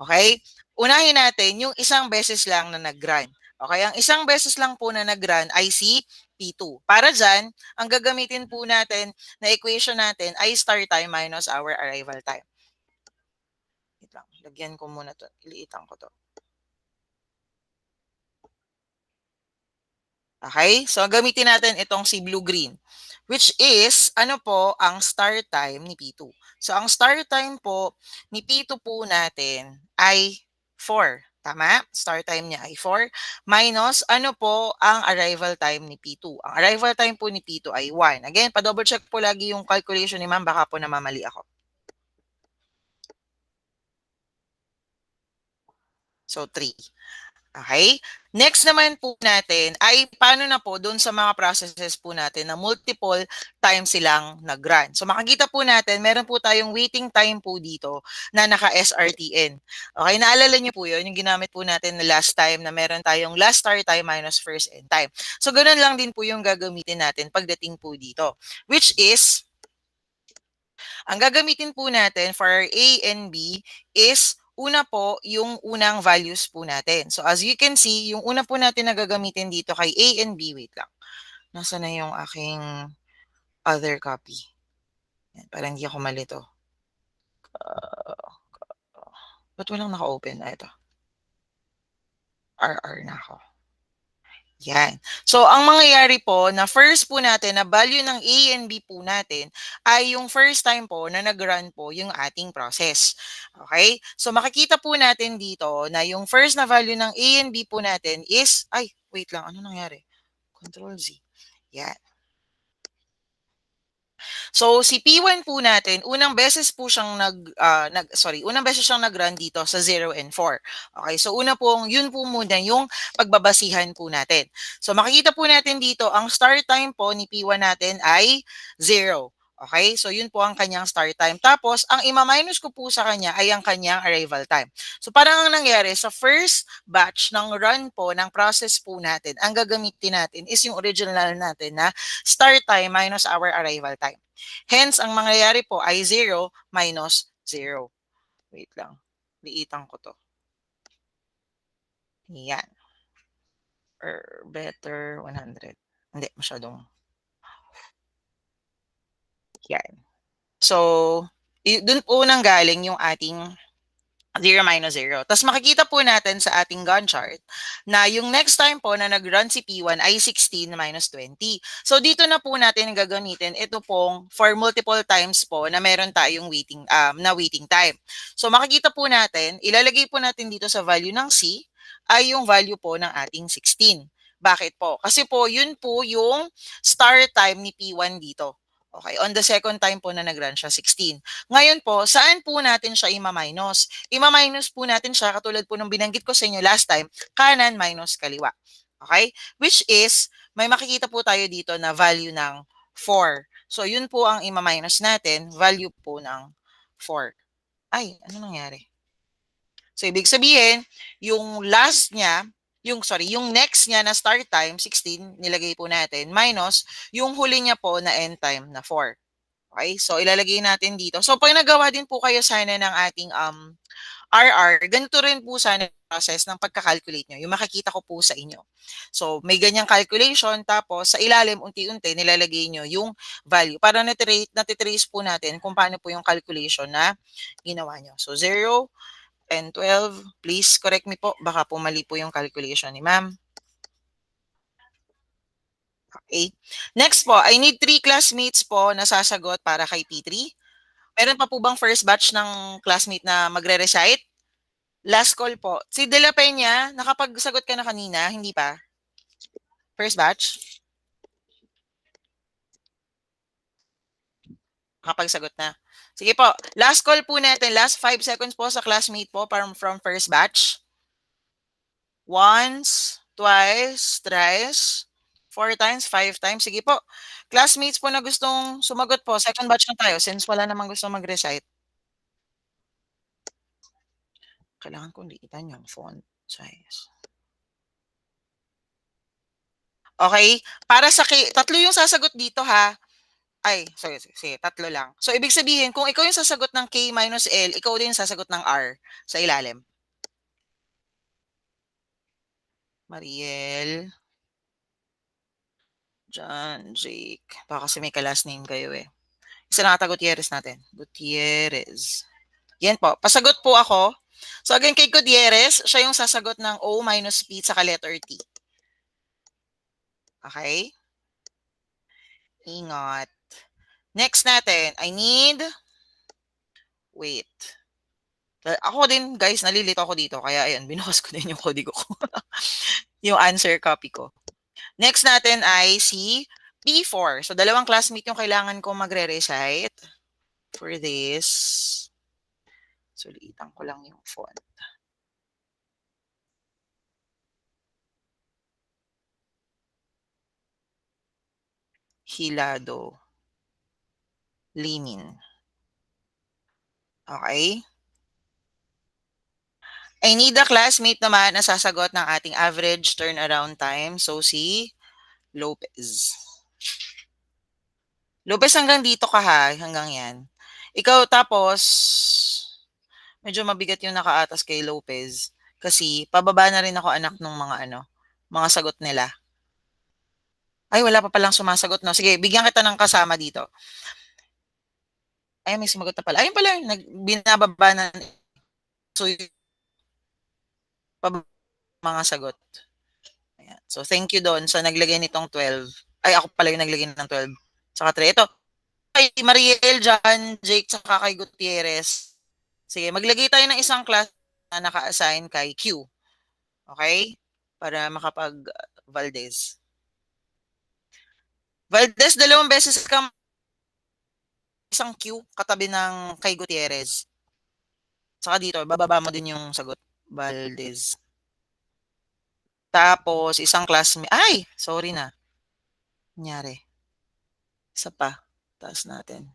Okay? Unahin natin yung isang beses lang na nag-run. Okay? Ang isang beses lang po na nag-run ay si P2. Para dyan, ang gagamitin po natin na equation natin ay start time minus our arrival time. Wait lang. Lagyan ko muna to. Iliitan ko to. Okay? So, gamitin natin itong si blue-green, which is, ano po, ang start time ni P2. So, ang start time po ni P2 po natin ay 4. Tama? Start time niya ay 4. Minus, ano po, ang arrival time ni P2. Ang arrival time po ni P2 ay 1. Again, pa-double check po lagi yung calculation ni ma'am. Baka po namamali ako. So, 3. Okay? Next naman po natin ay paano na po doon sa mga processes po natin na multiple times silang nag-run. So makikita po natin, meron po tayong waiting time po dito na naka-SRTN. Okay, naalala niyo po yun, yung ginamit po natin na last time na meron tayong last start time minus first end time. So ganun lang din po yung gagamitin natin pagdating po dito. Which is, ang gagamitin po natin for A and B is una po, yung unang values po natin. So, as you can see, yung una po natin na gagamitin dito kay A and B, wait lang. Nasaan na yung aking other copy? Yan, parang hindi ako malito. Ba't walang naka-open? Ito. RR na ako. Yan. So, ang mangyayari po na first po natin, na value ng A and B po natin, ay yung first time po na nag-run po yung ating process. Okay? So, makikita po natin dito na yung first na value ng A and B po natin is, ay, wait lang, ano nangyari? Control Z. Yan. So, si P1 po natin, unang beses po siyang unang beses siyang nag-run dito sa 0 and 4. Okay, so yun po muna yung pagbabasihan po natin. So, makikita po natin dito, ang start time po ni P1 natin ay 0. Okay, so yun po ang kanyang start time. Tapos, ang ima-minus ko po sa kanya ay ang kanyang arrival time. So, parang ang nangyari, sa first batch ng run po, ng process po natin, ang gagamitin natin is yung original natin na start time minus our arrival time. Hence, ang mangyayari po ay 0 minus 0. Wait lang. Liitan ko to. Yan. Or better 100. Hindi, masyadong. Yan. So, dun po nang galing yung ating 0 minus 0. Tapos makikita po natin sa ating Gantt chart na yung next time po na nag-run si P1 ay 16 minus 20. So dito na po natin gagamitin ito pong for multiple times po na meron tayong waiting time. So makikita po natin, ilalagay po natin dito sa value ng C ay yung value po ng ating 16. Bakit po? Kasi po yun po yung start time ni P1 dito. Okay, on the second time po na nag-run siya, 16. Ngayon po, saan po natin siya ima-minus? Ima-minus po natin siya, katulad po nung binanggit ko sa inyo last time, kanan minus kaliwa. Okay? Which is, may makikita po tayo dito na value ng 4. So, yun po ang ima-minus natin, value po ng 4. Ay, ano nangyari? So, ibig sabihin, yung last niya, yung next niya na start time, 16, nilagay po natin, minus yung huli niya po na end time na 4. Okay? So, ilalagay natin dito. So, pag nagawa din po kayo sana ng ating RR, ganito rin po sana yung process ng pagka-calculate nyo. Yung makikita ko po sa inyo. So, may ganyang calculation, tapos sa ilalim, unti-unti, nilalagay nyo yung value. Para natitrace po natin kung paano po yung calculation na ginawa nyo. So, 0, and 12, please correct me po. Baka po mali po yung calculation ni ma'am. Okay. Next po, I need 3 classmates po na sasagot para kay P3. Meron pa po bang first batch ng classmate na magre-recite? Last call po. Si De La Peña, nakapagsagot ka na kanina, hindi pa? First batch? Nakapagsagot na. Sige po, last call po natin, last 5 seconds po sa classmate po from first batch. Once, twice, thrice, 4 times, 5 times. Sige po. Classmates po na gustong sumagot po, second batch na tayo since wala namang gusto mag-recite. Kailangan kong liitan yung font size. Okay? Para sa tatlo yung sasagot dito ha. Ay, sige, tatlo lang. So, ibig sabihin, kung ikaw yung sasagot ng K minus L, ikaw din yung sasagot ng R sa ilalim. Mariel. John, Jake. Baka kasi may ka-last name kayo eh. Isa na ata Gutierrez natin. Gutierrez. Yan po. Pasagot po ako. So, again, kay Gutierrez, siya yung sasagot ng O minus P sa letter T. Okay? Ingat. Next natin, wait. Ako din, guys, nalilito ako dito. Kaya, ayan, binukas ko din yung kodigo ko. Yung answer copy ko. Next natin ay si P4. So, dalawang classmate yung kailangan ko magre-recite for this. Sulitan ko lang yung font. Hilado. Limin. Okay? I need a classmate naman na sasagot ng ating average turnaround time. So, si Lopez. Lopez, hanggang dito ka ha. Hanggang yan. Ikaw, tapos, medyo mabigat yung nakaatas kay Lopez. Kasi, pababa na rin ako anak ng mga sagot nila. Ay, wala pa palang sumasagot, no? Sige, bigyan kita ng kasama dito. Ay, may sumagot na pala. Ayun pala, binababa na. So, mga sagot. Ayan. So, thank you doon sa naglagay nitong 12. Ay, ako pala yung naglagay ng 12. Saka 3. Ito, kay Mariel, John, Jake, saka kay Gutierrez. Sige, maglagay tayo ng isang class na naka-assign kay Q. Okay? Para makapag-Valdez. Valdez, 2 beses ka isang Q katabi ng kay Gutierrez. Saka dito, bababa mo din yung sagot. Valdez. Tapos, isang classmate. Ay! Sorry na. Nangyari. Isa pa. Taas natin.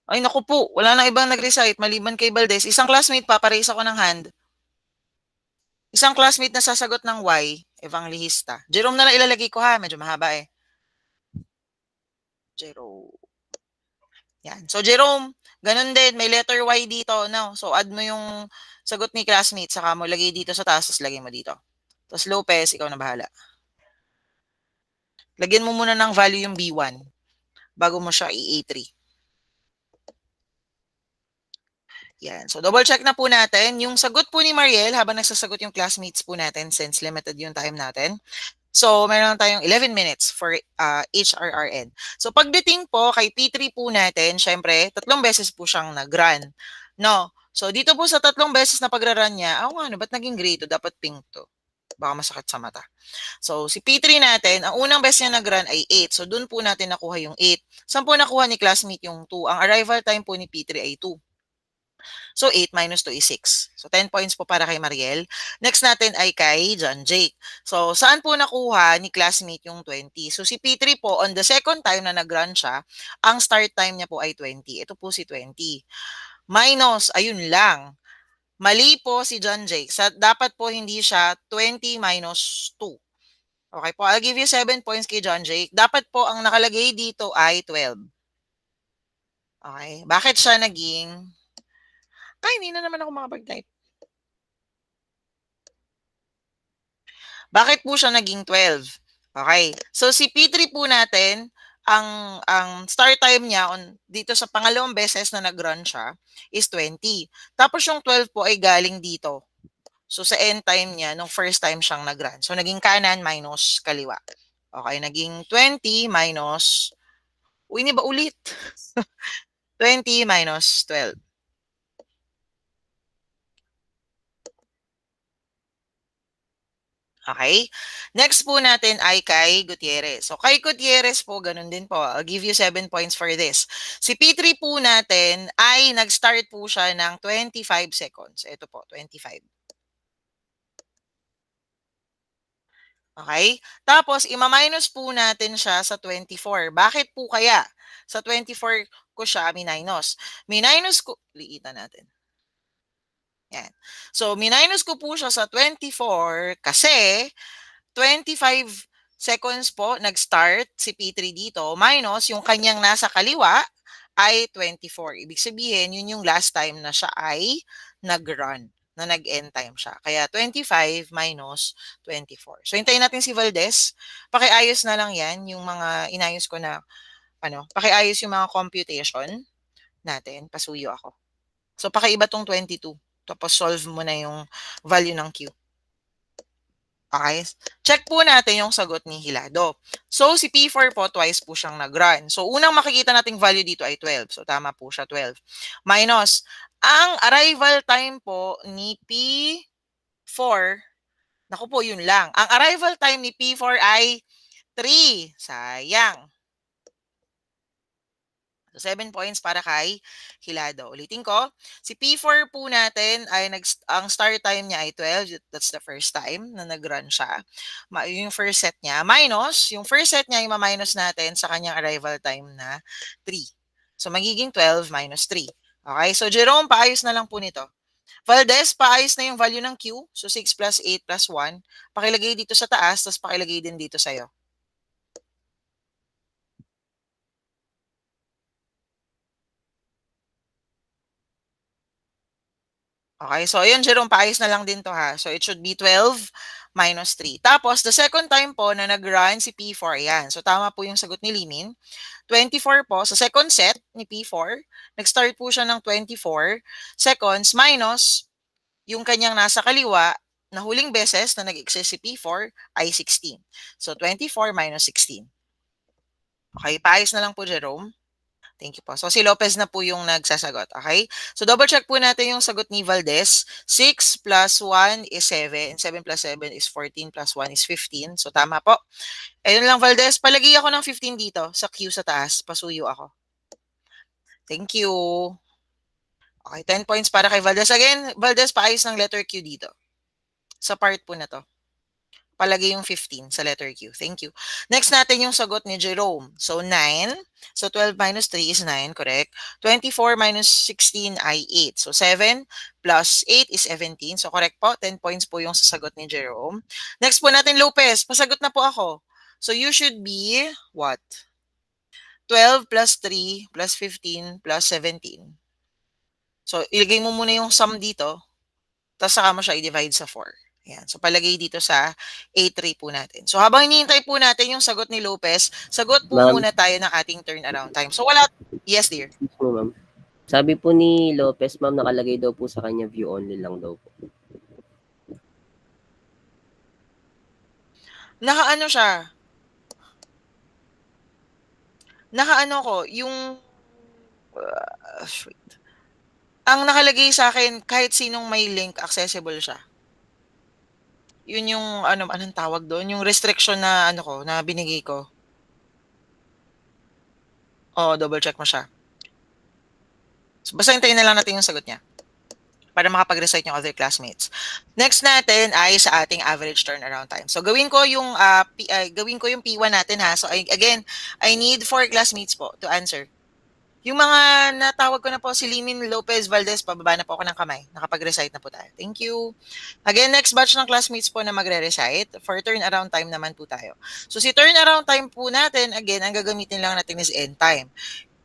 Ay, naku po. Wala na ibang nag-recite maliban kay Valdez. Isang classmate pa, pa-raise ako ng hand. Isang classmate na sasagot ng Y, Evangelista. Jerome na lang ilalagay ko ha. Medyo mahaba eh. Jerome. Yan. So, Jerome, ganun din. May letter Y dito. No? So, add mo yung sagot ni classmate. Saka mo lagay dito sa taas. Tapos lagay mo dito. Tapos Lopez, ikaw na bahala. Lagyan mo muna ng value yung B1 bago mo siya i-A3. Yan. So, double check na po natin. Yung sagot po ni Mariel habang nagsasagot yung classmates po natin since limited yung time natin. So, meron tayong 11 minutes for HRRN. So, pagdating po kay P3 po natin, syempre, 3 beses po siyang nag-run. No? So, dito po sa 3 beses na pag-run niya, ba't naging gray to? Dapat pink to. Baka masakit sa mata. So, si P3 natin, ang unang beses niya nag-run ay 8. So, dun po natin nakuha yung 8. Saan po nakuha ni classmate yung 2? Ang arrival time po ni P3 ay 2. So, 8 minus 2 is 6. So, 10 points po para kay Mariel. Next natin ay kay John Jake. So, saan po nakuha ni classmate yung 20? So, si P3 po, on the second time na nag-run siya, ang start time niya po ay 20. Ito po si 20. Minus, ayun lang. Mali po si John Jake. Dapat po hindi siya 20 minus 2. Okay po, I'll give you 7 points kay John Jake. Dapat po ang nakalagay dito ay 12. Okay, bakit siya naging... Ay, hindi na naman ako makapag-type. Bakit po siya naging 12? Okay. So, si P3 po natin, ang start time niya dito sa pangalawang beses na nag-run siya is 20. Tapos yung 12 po ay galing dito. So, sa end time niya, nung first time siyang nag-run. So, naging kanan minus kaliwa. Okay, naging 20 minus... Uy, hindi ba ulit? 20 minus 12. Okay? Next po natin ay kay Gutierrez. So, kay Gutierrez po, ganun din po. I'll give you 7 points for this. Si P3 po natin ay nag-start po siya ng 25 seconds. Ito po, 25. Okay? Tapos, ima-minus po natin siya sa 24. Bakit po kaya? Sa 24 ko siya minus. Minus ko, liitan natin. Yan. So, minus ko po siya sa 24 kasi 25 seconds po nag-start si P3 dito minus yung kanyang nasa kaliwa ay 24. Ibig sabihin, yun yung last time na siya ay nag-run, na nag-end time siya. Kaya 25 minus 24. So, hintayin natin si Valdez. Pakiayos na lang yan, yung mga inayos ko na, pakiayos yung mga computation natin. Pasuyo ako. So, pakiiba tong 22. Tapos, solve mo na yung value ng Q. Okay? Check po natin yung sagot ni Hilado. So, si P4 po, twice po siyang nag-run. So, unang makikita nating value dito ay 12. So, tama po siya, 12. Minus, ang arrival time po ni P4, naku po, yun lang. Ang arrival time ni P4 ay 3. Sayang. So, 7 points para kay Hilado. Ulitin ko, si P4 po natin ay ang start time niya ay 12. That's the first time na nag-run siya. Yung first set niya. Minus, yung first set niya ay ma-minus natin sa kanyang arrival time na 3. So, magiging 12 minus 3. Okay? So, Jerome, paayos na lang po nito. Valdez, paayos na yung value ng Q. So, 6 plus 8 plus 1. Pakilagay dito sa taas, tapos pakilagay din dito sa'yo. Okay, so ayun, Jerome, paayos na lang din to ha. So it should be 12 minus 3. Tapos, the second time po na nag-run si P4, yan. So tama po yung sagot ni Limin. 24 po, sa second set ni P4, nag-start po siya ng 24 seconds minus yung kanyang nasa kaliwa na huling beses na nag-exist si P4 ay 16. So 24 minus 16. Okay, paayos na lang po, Jerome. Thank you po. So, si Lopez na po yung nagsasagot. Okay? So, double check po natin yung sagot ni Valdez. 6 plus 1 is 7. 7 plus 7 is 14 plus 1 is 15. So, tama po. Ayun lang, Valdez. Palagay ako ng 15 dito sa Q sa taas. Pasuyo ako. Thank you. Okay, 10 points para kay Valdez. Again, Valdez, paayos ng letter Q dito. Sa part po na to. Palagay yung 15 sa letter Q. Thank you. Next natin yung sagot ni Jerome. So, 9. So, 12 minus 3 is 9, correct? 24 minus 16 ay 8. So, 7 plus 8 is 17. So, correct po. 10 points po yung sasagot ni Jerome. Next po natin, Lopez. Pasagot na po ako. So, you should be, what? 12 plus 3 plus 15 plus 17. So, ilagay mo muna yung sum dito. Tapos, saka mo siya i-divide sa 4. Ayan. So, palagay dito sa A3 po natin. So, habang hinihintay po natin yung sagot ni Lopez, sagot po Ma'am. muna tayo ng ating turnaround time. So, wala. Yes, dear. Excuse mo, ma'am. Sabi po ni Lopez, ma'am, nakalagay daw po sa kanya view only lang daw po. Nakaano siya? Nakaano ko, yung wait. Ang nakalagay sa akin, kahit sinong may link, accessible siya. Yun yung, anong tawag doon? Yung restriction na, na binigay ko. Double check mo siya. So, basta hintayin na lang natin yung sagot niya para makapag-recite yung other classmates. Next natin ay sa ating average turnaround time. So, gawin ko yung P1 natin ha. So, again, I need 4 classmates po to answer. Yung mga natawag ko na po, si Limin Lopez Valdez, pababa na po ako ng kamay. Nakapag-recite na po tayo. Thank you. Again, next batch ng classmates po na magre-recite. For turnaround time naman po tayo. So, si turnaround time po natin, again, ang gagamitin lang natin is end time.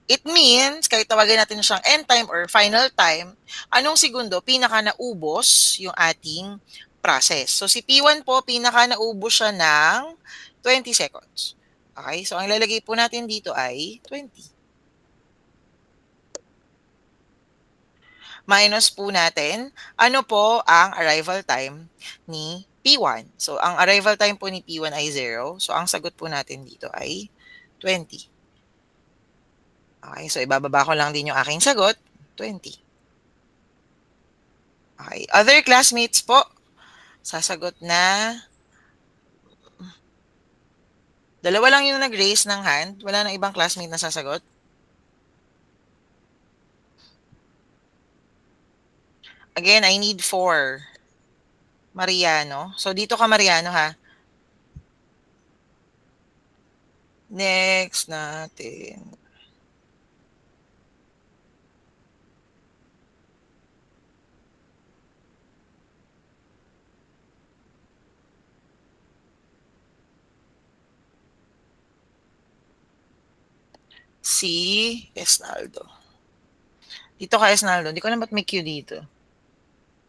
It means, kahit tawagin natin siyang end time or final time, anong segundo, pinaka naubos yung ating process. So, si P1 po, pinaka naubos siya ng 20 seconds. Okay? So, ang lalagay po natin dito ay 20. Minus po natin, ano po ang arrival time ni P1. So, ang arrival time po ni P1 ay 0. So, ang sagot po natin dito ay 20. Okay, so ibababa ko lang din yung aking sagot, 20. Okay, other classmates po, sasagot na, dalawa lang yung nag-raise ng hand, wala nang ibang classmate na sasagot. Again, I need 4. Mariano. So, dito ka Mariano ha. Next natin. si Esnaldo. Dito ka, Esnaldo. Hindi ko na ba't may Q dito.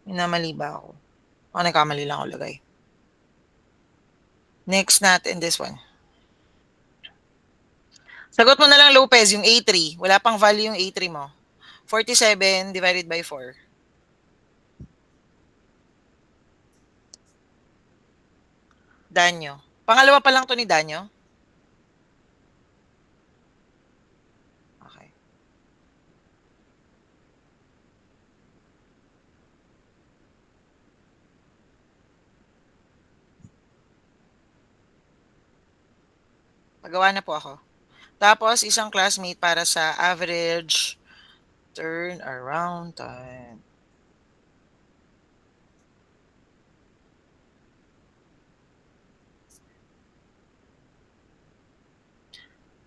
Minamali ba ako? O, nagkamali lang ako lagay. Next natin, this one. Sagot mo na lang, Lopez, yung A3. Wala pang value yung A3 mo. 47 divided by 4. Danyo. Pangalawa pa lang to ni Danyo. Okay. Pagawa na po ako. Tapos, isang classmate para sa average turn around time.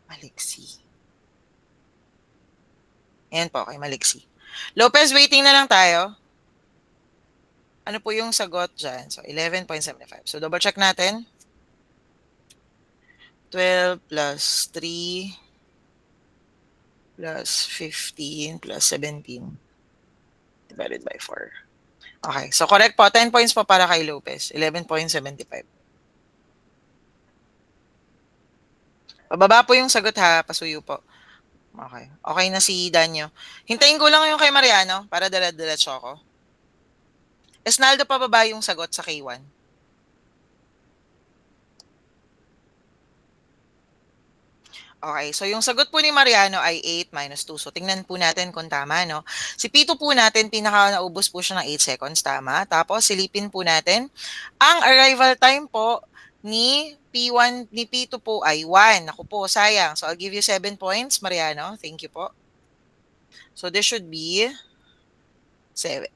Maliksi. Ayan po, kay Maliksi. Lopez, waiting na lang tayo. Ano po yung sagot dyan? So, 11.75. So, double check natin. 12 plus 3 plus 15 plus 17 divided by 4. Okay, so correct po. 10 points po para kay Lopez. 11.75. Pababa po yung sagot ha. Pasuyo po. Okay. Okay na si Danyo. Hintayin ko lang yung kay Mariano para dala-dalatso ako. Esnaldo, pababa yung sagot sa K1. Okay, so yung sagot po ni Mariano ay 8 minus 2. So tingnan po natin kung tama, no? Si Pito po natin, pinaka naubos po siya ng 8 seconds, tama? Tapos silipin po natin. Ang arrival time po ni P1, ni P2 po ay 1. Ako po, sayang. So I'll give you 7 points, Mariano. Thank you po. So this should be 7.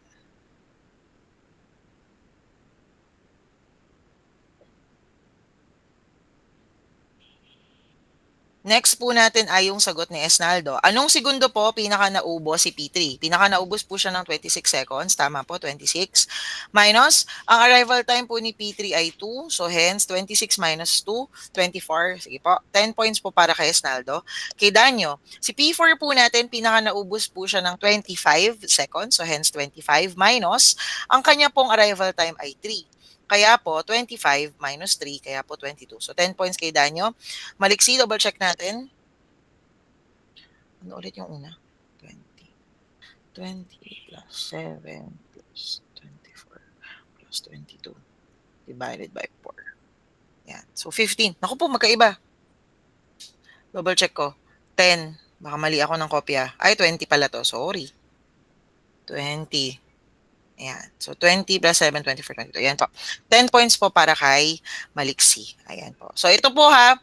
Next po natin ay yung sagot ni Esnaldo. Anong segundo po pinaka naubos si P3? Pinaka naubos po siya ng 26 seconds. Tama po, 26. Minus, ang arrival time po ni P3 ay 2. So hence, 26 minus 2, 24. Sige po, 10 points po para kay Esnaldo. Kay Danyo, si P4 po natin, pinaka naubos po siya ng 25 seconds. So hence, 25 minus, ang kanya pong arrival time ay 3. Kaya po, 25 minus 3, kaya po 22. So, 10 points kay Danyo. Maliksi, double check natin. Ano ulit yung una? 20. 20 plus 7 plus 24 plus 22 divided by 4. Yan. So, 15. Naku po, magkaiba. Double check ko. 10. Baka mali ako ng kopya. Ay, 20 pala to. Sorry. 20. Ayan. So, 20 plus 7, 24, 22. Ayan po. 10 points po para kay Maliksi. Ayan po. So, ito po ha.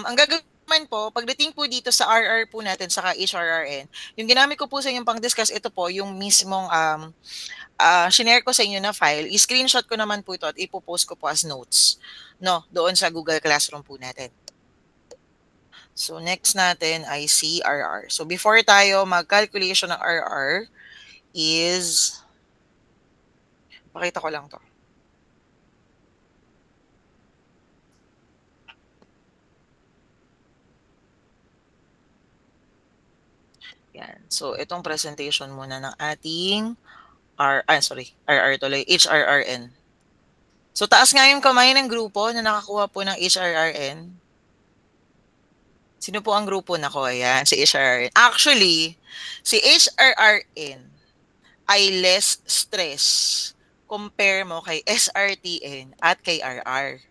Ang gagawin po, pagdating po dito sa RR po natin, saka HRRN, yung ginamit ko po sa inyong pang-discuss, ito po, yung mismong shinare ko sa inyo na file, i-screenshot ko naman po ito at ipopost ko po as notes. No, doon sa Google Classroom po natin. So, next natin ay si RR. So, before tayo mag-calculation ng RR is... Pakita ko lang to. Yan. So, itong presentation muna ng ating RR tuloy, HRRN. So, taas nga yung kamay ng grupo na nakakuha po ng HRRN. Sino po ang grupo? Nako, ayan, si HRRN. Actually, si HRRN ay less stress compare mo kay SRTN at kay RR.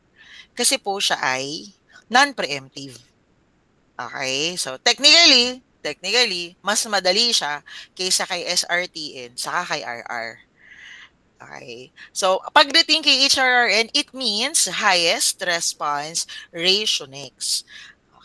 Kasi po siya ay non-preemptive. Okay? So, technically, mas madali siya kaysa kay SRTN saka kay RR. Okay? So, pagdating kay HRRN, it means highest response ratio next.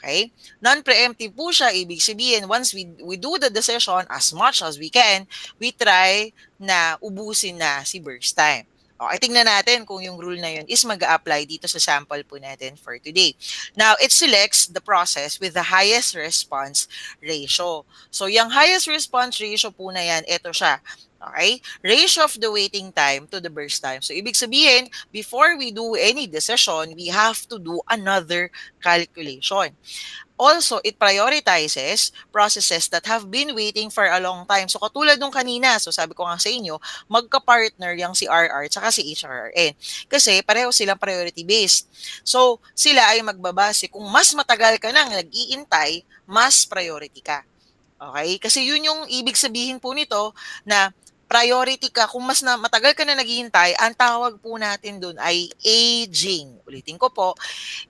Okay? Non-preemptive po siya. Ibig sabihin, once we do the decision as much as we can, we try na ubusin na si burst time. Okay, tingnan natin kung yung rule na yun is mag-a-apply dito sa sample po natin for today. Now, it selects the process with the highest response ratio. So, yung highest response ratio po na yan, ito siya. Okay? Ratio of the waiting time to the burst time. So, ibig sabihin, before we do any decision, we have to do another calculation. Also, it prioritizes processes that have been waiting for a long time. So, katulad nung kanina, so sabi ko nga sa inyo, magka-partner yung si RR at si HRRN. Kasi pareho silang priority based. So, sila ay magbabase kung mas matagal ka nang nag-iintay, mas priority ka. Okay? Kasi yun yung ibig sabihin po nito na priority ka. Kung mas na matagal ka na naghihintay, ang tawag po natin dun ay aging. Ulitin ko po,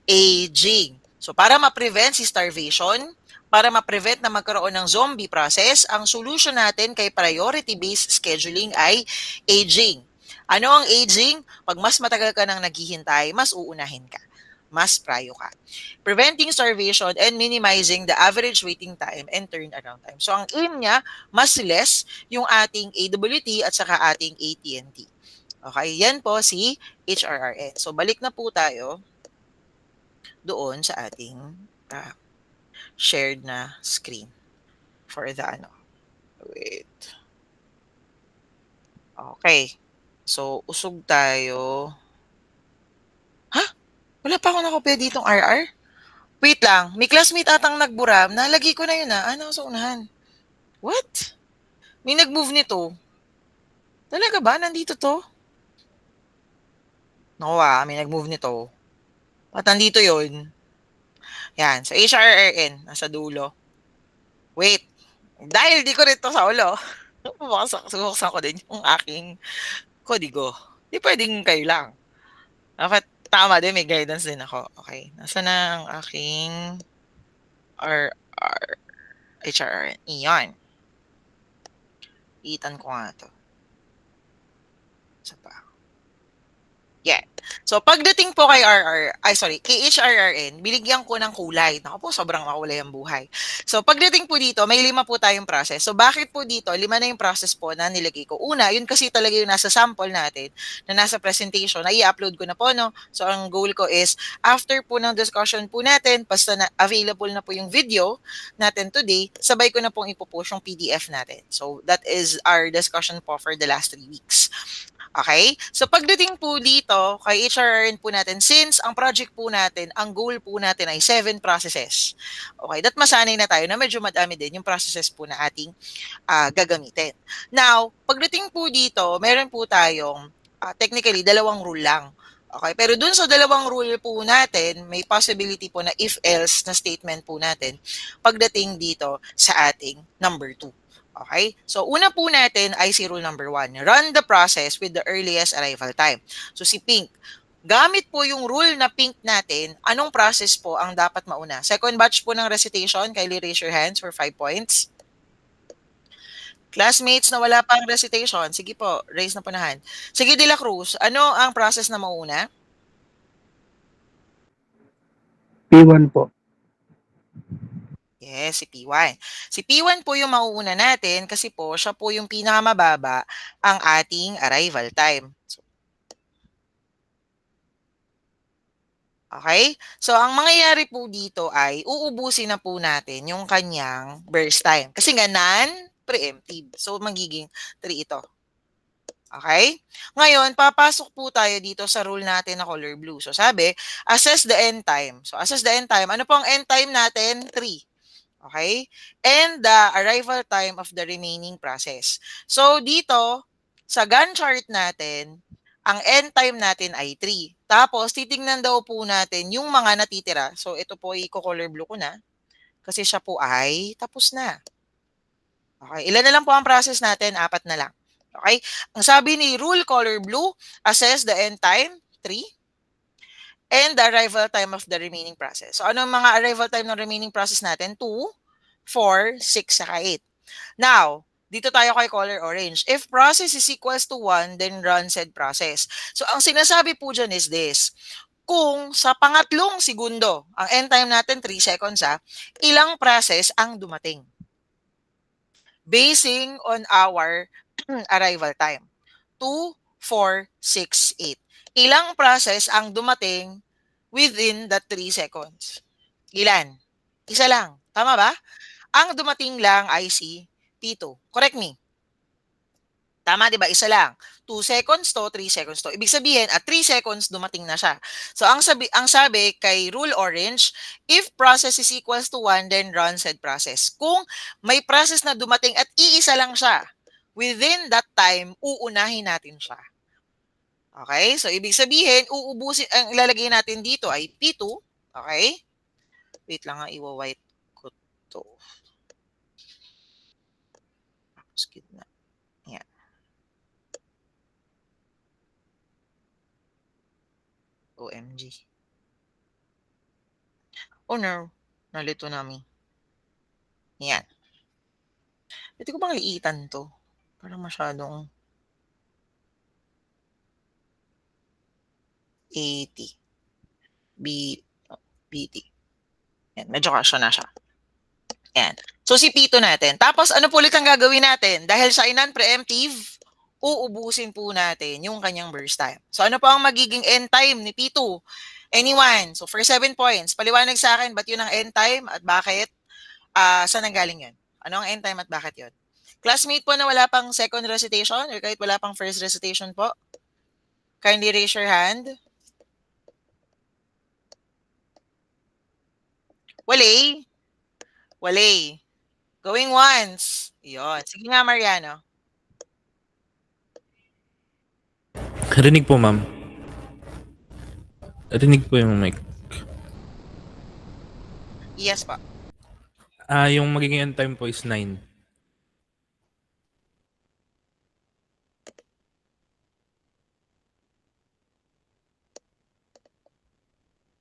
aging. So, para ma-prevent si starvation, para ma-prevent na magkaroon ng zombie process, ang solution natin kay priority-based scheduling ay aging. Ano ang aging? Pag mas matagal ka nang naghihintay, mas uunahin ka. Mas prayo ka. Preventing starvation and minimizing the average waiting time and turnaround time. So, ang aim niya, mas less yung ating AWT at saka ating AT&T. Okay, yan po si HRRN. So, balik na po tayo doon sa ating shared na screen for the ano. Wait. Okay. So, usog tayo. Ha? Wala pa ako nakopya ditong RR? Wait lang. May classmate atang nagbura. Nalagay ko na yun Ano sa unahan? What? May nag-move nito. Talaga ba? Nandito to? Naku may nag-move nito. At nandito yun. Yan. So, HRRN. Nasa dulo. Wait. Dahil di ko rin to sa ulo. Buksan ko din yung aking kodigo. Di pwedeng kayo lang. Dapat tama din. May guidance din ako. Okay. Nasa na ang aking HRRN. Iyan. Itan ko nga to. Isa pa. Yeah. So, pagdating po kay kay HRRN, binigyan ko ng kulay. Naku po, sobrang makulay ang buhay. So, pagdating po dito, may 5 po tayong process. So, bakit po dito? 5 na yung process po na nilagay ko. Una, yun kasi talaga yung nasa sample natin, na nasa presentation, na i-upload ko na po, no? So, ang goal ko is, after po ng discussion po natin, basta na available na po yung video natin today, sabay ko na pong ipopost yung PDF natin. So, that is our discussion po for the last 3 weeks. Okay? So, pagdating po dito, kay HRRN po natin, since ang project po natin, ang goal po natin ay 7 processes. Okay? That masanay na tayo na medyo madami din yung processes po na ating gagamitin. Now, pagdating po dito, meron po tayong, technically, 2 rule lang. Okay? Pero dun sa 2 rule po natin, may possibility po na if-else na statement po natin pagdating dito sa ating number 2. Okay? So, una po natin ay si rule number 1. Run the process with the earliest arrival time. So, si Pink. Gamit po yung rule na Pink natin, anong process po ang dapat mauna? Second batch po ng recitation. Kindly raise your hands for 5 points. Classmates na wala pang recitation, sige po, raise na po na hand. Sige, De La Cruz, ano ang process na mauna? P1 po. Yes, si P1. Si P1 po yung mauuna natin kasi po siya po yung pinakamababa ang ating arrival time. Okay? So, ang mangyayari po dito ay uubusin na po natin yung kanyang burst time. Kasi nga non-preemptive. So, magiging 3 ito. Okay? Ngayon, papasok po tayo dito sa rule natin na color blue. So, sabi, assess the end time. So, assess the end time. Ano po ang end time natin? 3. Okay? And the arrival time of the remaining process. So, dito, sa Gantt chart natin, ang end time natin ay 3. Tapos, titingnan daw po natin yung mga natitira. So, ito po i-color blue ko na. Kasi siya po ay tapos na. Okay? Ilan na lang po ang process natin? 4 na lang. Okay? Ang sabi ni rule color blue, assess the end time, 3. And the arrival time of the remaining process. So, ano ang mga arrival time ng remaining process natin? 2, 4, 6, saka 8. Now, dito tayo kay color orange. If process is equals to 1, then run said process. So, ang sinasabi po dyan is this. Kung sa pangatlong segundo, ang end time natin 3 seconds ilang process ang dumating? Basing on our arrival time. 2, 4, 6, 8. Ilang process ang dumating within the 3 seconds? Ilan? Isa lang. Tama ba? Ang dumating lang ay si P2. Correct me. Tama, di ba? Isa lang. 2 seconds to, 3 seconds to. Ibig sabihin, at 3 seconds, dumating na siya. So, ang sabi kay Rule Orange, if process is equals to 1, then run said process. Kung may process na dumating at iisa lang siya, within that time, uunahin natin siya. Okay? So, ibig sabihin, ang ilalagay natin dito ay P2. Okay? Wait lang nga, iwa-white ko to. Tapos, gitna. Yan. OMG. Oh no, nalito namin. Yan. Pwede ko bang liitan to? Parang masyadong 80. BT. Yan, medyo kasya na siya. Yan. So, si P2 natin. Tapos, ano po ulit ang gagawin natin? Dahil siya ay non-preemptive, uubusin po natin yung kanyang burst time. So, ano po ang magiging end time ni P2? Anyone? So, for 7 points, paliwanag sa akin, ba't yun ang end time at bakit? Saan nanggaling yun? Ano ang end time at bakit yun? Classmate po na wala pang second recitation or kahit wala pang first recitation po? Kindly raise your hand. Walay. Walay. Going once. Yun. Sige nga, Mariano. Rinig po, ma'am. Rinig po yung mic. Yes pa. Yung magiging end time po is 9.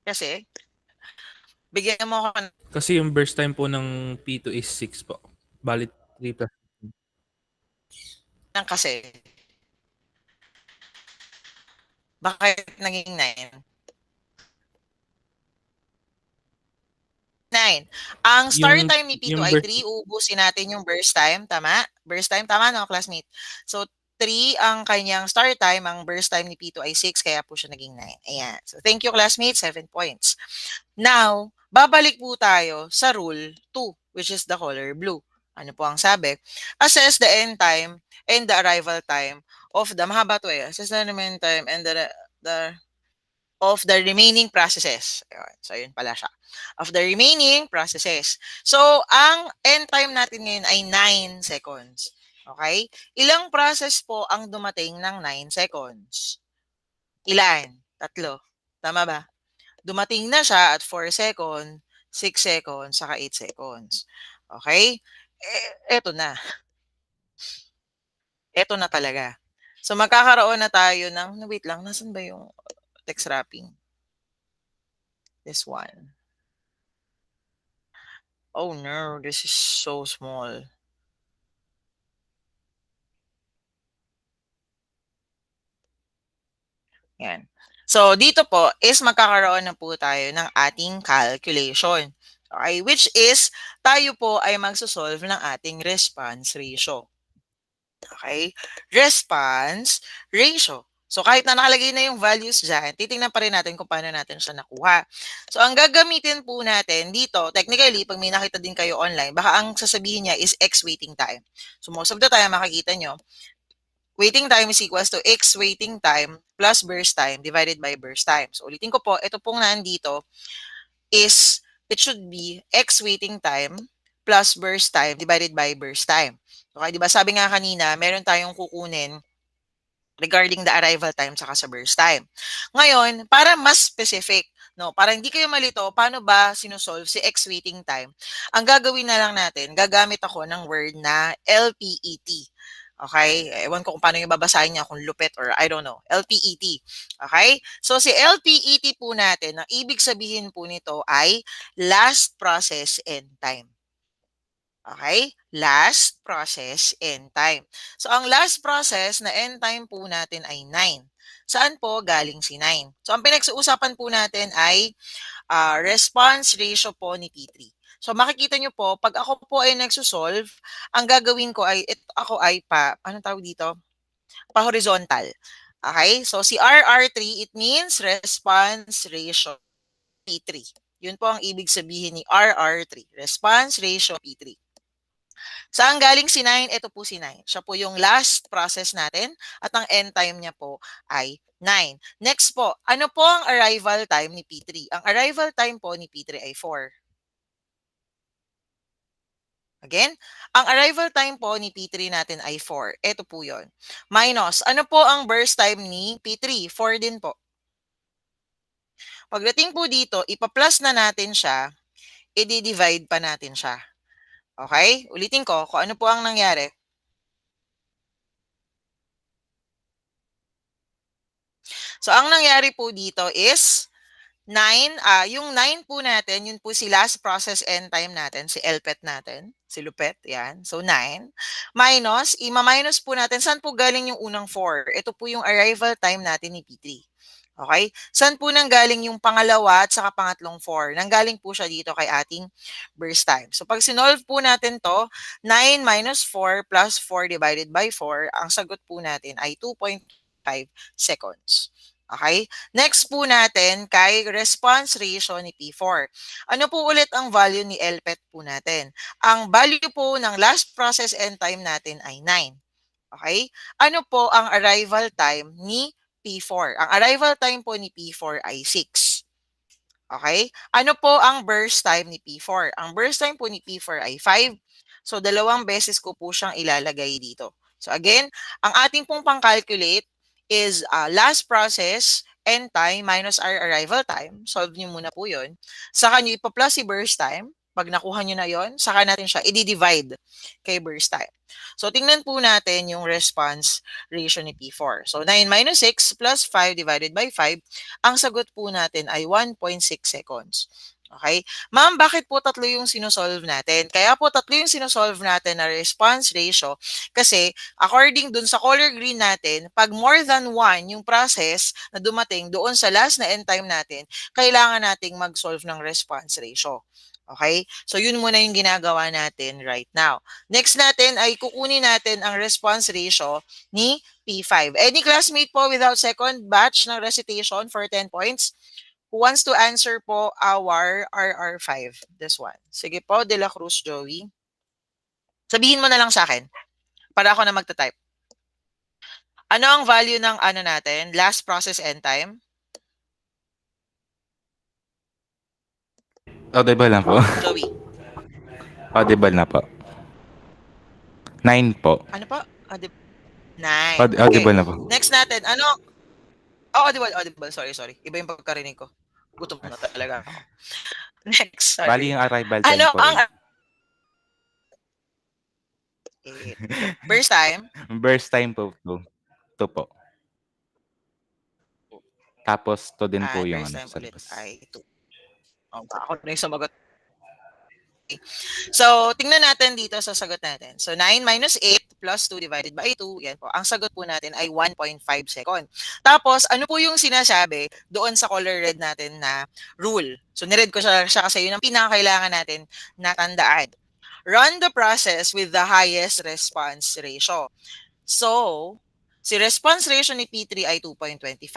Kasi, bigyan mo ako Kasi yung burst time po ng P2 is 6 po. Balit 3 plus. ng kasi. Bakit naging 9? 9. Ang start Yung- time ni P2 yung ay burst- 3. Uubusin natin yung burst time. Tama? Burst time, tama no, classmate? So, 3 ang kanyang start time. Ang burst time ni P2 ay 6. Kaya po siya naging 9. Ayan. So, thank you, classmate. 7 points. Now, babalik po tayo sa rule 2, which is the color blue. Ano po ang sabi? Assess the end time and the arrival time of the, mahaba to eh. Assess the end time and of the remaining processes. Ayun. So, yun pala siya. Of the remaining processes. So, ang end time natin ngayon ay 9 seconds. Okay? Ilang process po ang dumating ng 9 seconds? Ilan? 3. Tama ba? Dumating na siya at 4 seconds, 6 seconds, saka 8 seconds. Okay? Eto na. Eto na talaga. So, magkakaroon na tayo ng, wait lang, nasan ba yung text wrapping? This one. Oh no, this is so small. Yan. So, dito po is magkakaroon na po tayo ng ating calculation. Okay? Which is, tayo po ay magsosolve ng ating response ratio. Okay? Response ratio. So, kahit na nakalagay na yung values dyan, titingnan pa rin natin kung paano natin siya nakuha. So, ang gagamitin po natin dito, technically, pag may nakita din kayo online, baka ang sasabihin niya is X waiting time. So, most of the time, makikita nyo, waiting time is equals to X waiting time plus burst time divided by burst time. So, ulitin ko po, ito pong nandito is, it should be X waiting time plus burst time divided by burst time. Okay, di ba? Sabi nga kanina, meron tayong kukunin regarding the arrival time saka sa burst time. Ngayon, para mas specific, no, para hindi kayo malito, paano ba sinusolve si X waiting time? Ang gagawin na lang natin, gagamit ako ng word na LPET. Okay? Ewan ko kung paano yung babasahin niya, kung lupet or I don't know. LPET. Okay? So, si LPET po natin, ang ibig sabihin po nito ay last process end time. Okay? Last process end time. So, ang last process na end time po natin ay 9. Saan po galing si 9? So, ang pinag-uusapan po natin ay response ratio po ni P3. So, makikita nyo po, pag ako po ay nagsusolve, ang gagawin ko ay, ako ay anong tawag dito? Pa-horizontal. Okay? So, si RR3, it means response ratio P3. Yun po ang ibig sabihin ni RR3, response ratio P3. Saan galing si 9? Ito po si 9. Siya po yung last process natin at ang end time niya po ay 9. Next po, ano po ang arrival time ni P3? Ang arrival time po ni P3 ay 4. Again, ang arrival time po ni P3 natin ay 4. Ito po yon. Minus, ano po ang burst time ni P3? 4 din po. Pagdating po dito, ipa-plus na natin siya, i-divide pa natin siya. Okay? Ulitin ko kung ano po ang nangyari. So, ang nangyari po dito is 9, yung 9 po natin, yun po si last process end time natin, si LPET natin, si Lupet, yan. So, 9. Minus, ima-minus po natin, saan po galing yung unang 4? Ito po yung arrival time natin ni P3. Okay? Saan po nanggaling yung pangalawa at saka pangatlong 4? Nanggaling po siya dito kay ating burst time. So, pag sinolve po natin to, 9 minus 4 plus 4 divided by 4, ang sagot po natin ay 2.5 seconds. Okay? Next po natin kay response ratio ni P4. Ano po ulit ang value ni LPET po natin? Ang value po ng last process end time natin ay 9. Okay? Ano po ang arrival time ni P4? Ang arrival time po ni P4 ay 6. Okay? Ano po ang burst time ni P4? Ang burst time po ni P4 ay 5. So, 2 beses ko po siyang ilalagay dito. So, again, ang ating pong pang-calculate is last process end time minus our arrival time. Solve nyo muna po yun. Saka nyo ipa-plus si burst time. Pag nakuha nyo na yon, saka natin siya i-divide kay burst time. So, tingnan po natin yung response ratio ni P4. So, 9 minus 6 plus 5 divided by 5, ang sagot po natin ay 1.6 seconds. Okay? Ma'am, bakit po tatlo yung sinosolve natin? Kaya po tatlo yung sinosolve natin na response ratio kasi according dun sa color green natin, pag more than 1 yung process na dumating doon sa last na end time natin, kailangan nating mag-solve ng response ratio. Okay? So, yun muna yung ginagawa natin right now. Next natin ay kukunin natin ang response ratio ni P5. Any classmate po without second batch ng recitation for 10 points? Who wants to answer po our RR5? This one. Sige po, De La Cruz Joey. Sabihin mo na lang sa akin para ako na magta-type. Ano ang value ng ano natin? Last process end time? Audible na po. Joey. Audible na po. 9 po. Ano po? 9. Audible na po. Next natin. Ano? Oh, audible. Sorry. Iba yung pagkarinig ko. Gutom na talaga ako. Next. Sorry. Bali yung arrival time Ano po. ang burst time? Burst time po. 2 po. Tapos, to din po yung Burst ano. time Sa ulit labas. ay 2. Ako na yung sumagot. So, tingnan natin dito sa sagot natin. So, 9 minus 8 plus 2 divided by 2. Yan po. Ang sagot po natin ay 1.5 second. Tapos, ano po yung sinasabi doon sa color red natin na rule? So, niread ko siya kasi yun ang pinakakailangan natin na tandaan. Run the process with the highest response ratio. So, si response ratio ni P3 ay 2.25,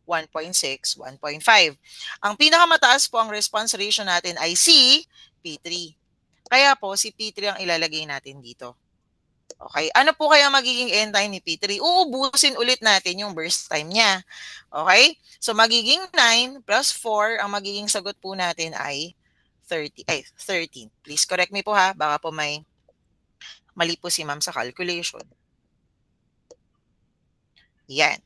1.6, 1.5. Ang pinakamataas po ang response ratio natin ay si P3. Kaya po, si P3 ang ilalagay natin dito. Okay? Ano po kaya magiging end time ni P3? Uubusin ulit natin yung burst time niya. Okay? So, magiging 9 plus 4, ang magiging sagot po natin ay 13. Please correct me po ha. Baka po may mali po si ma'am sa calculation. Yan.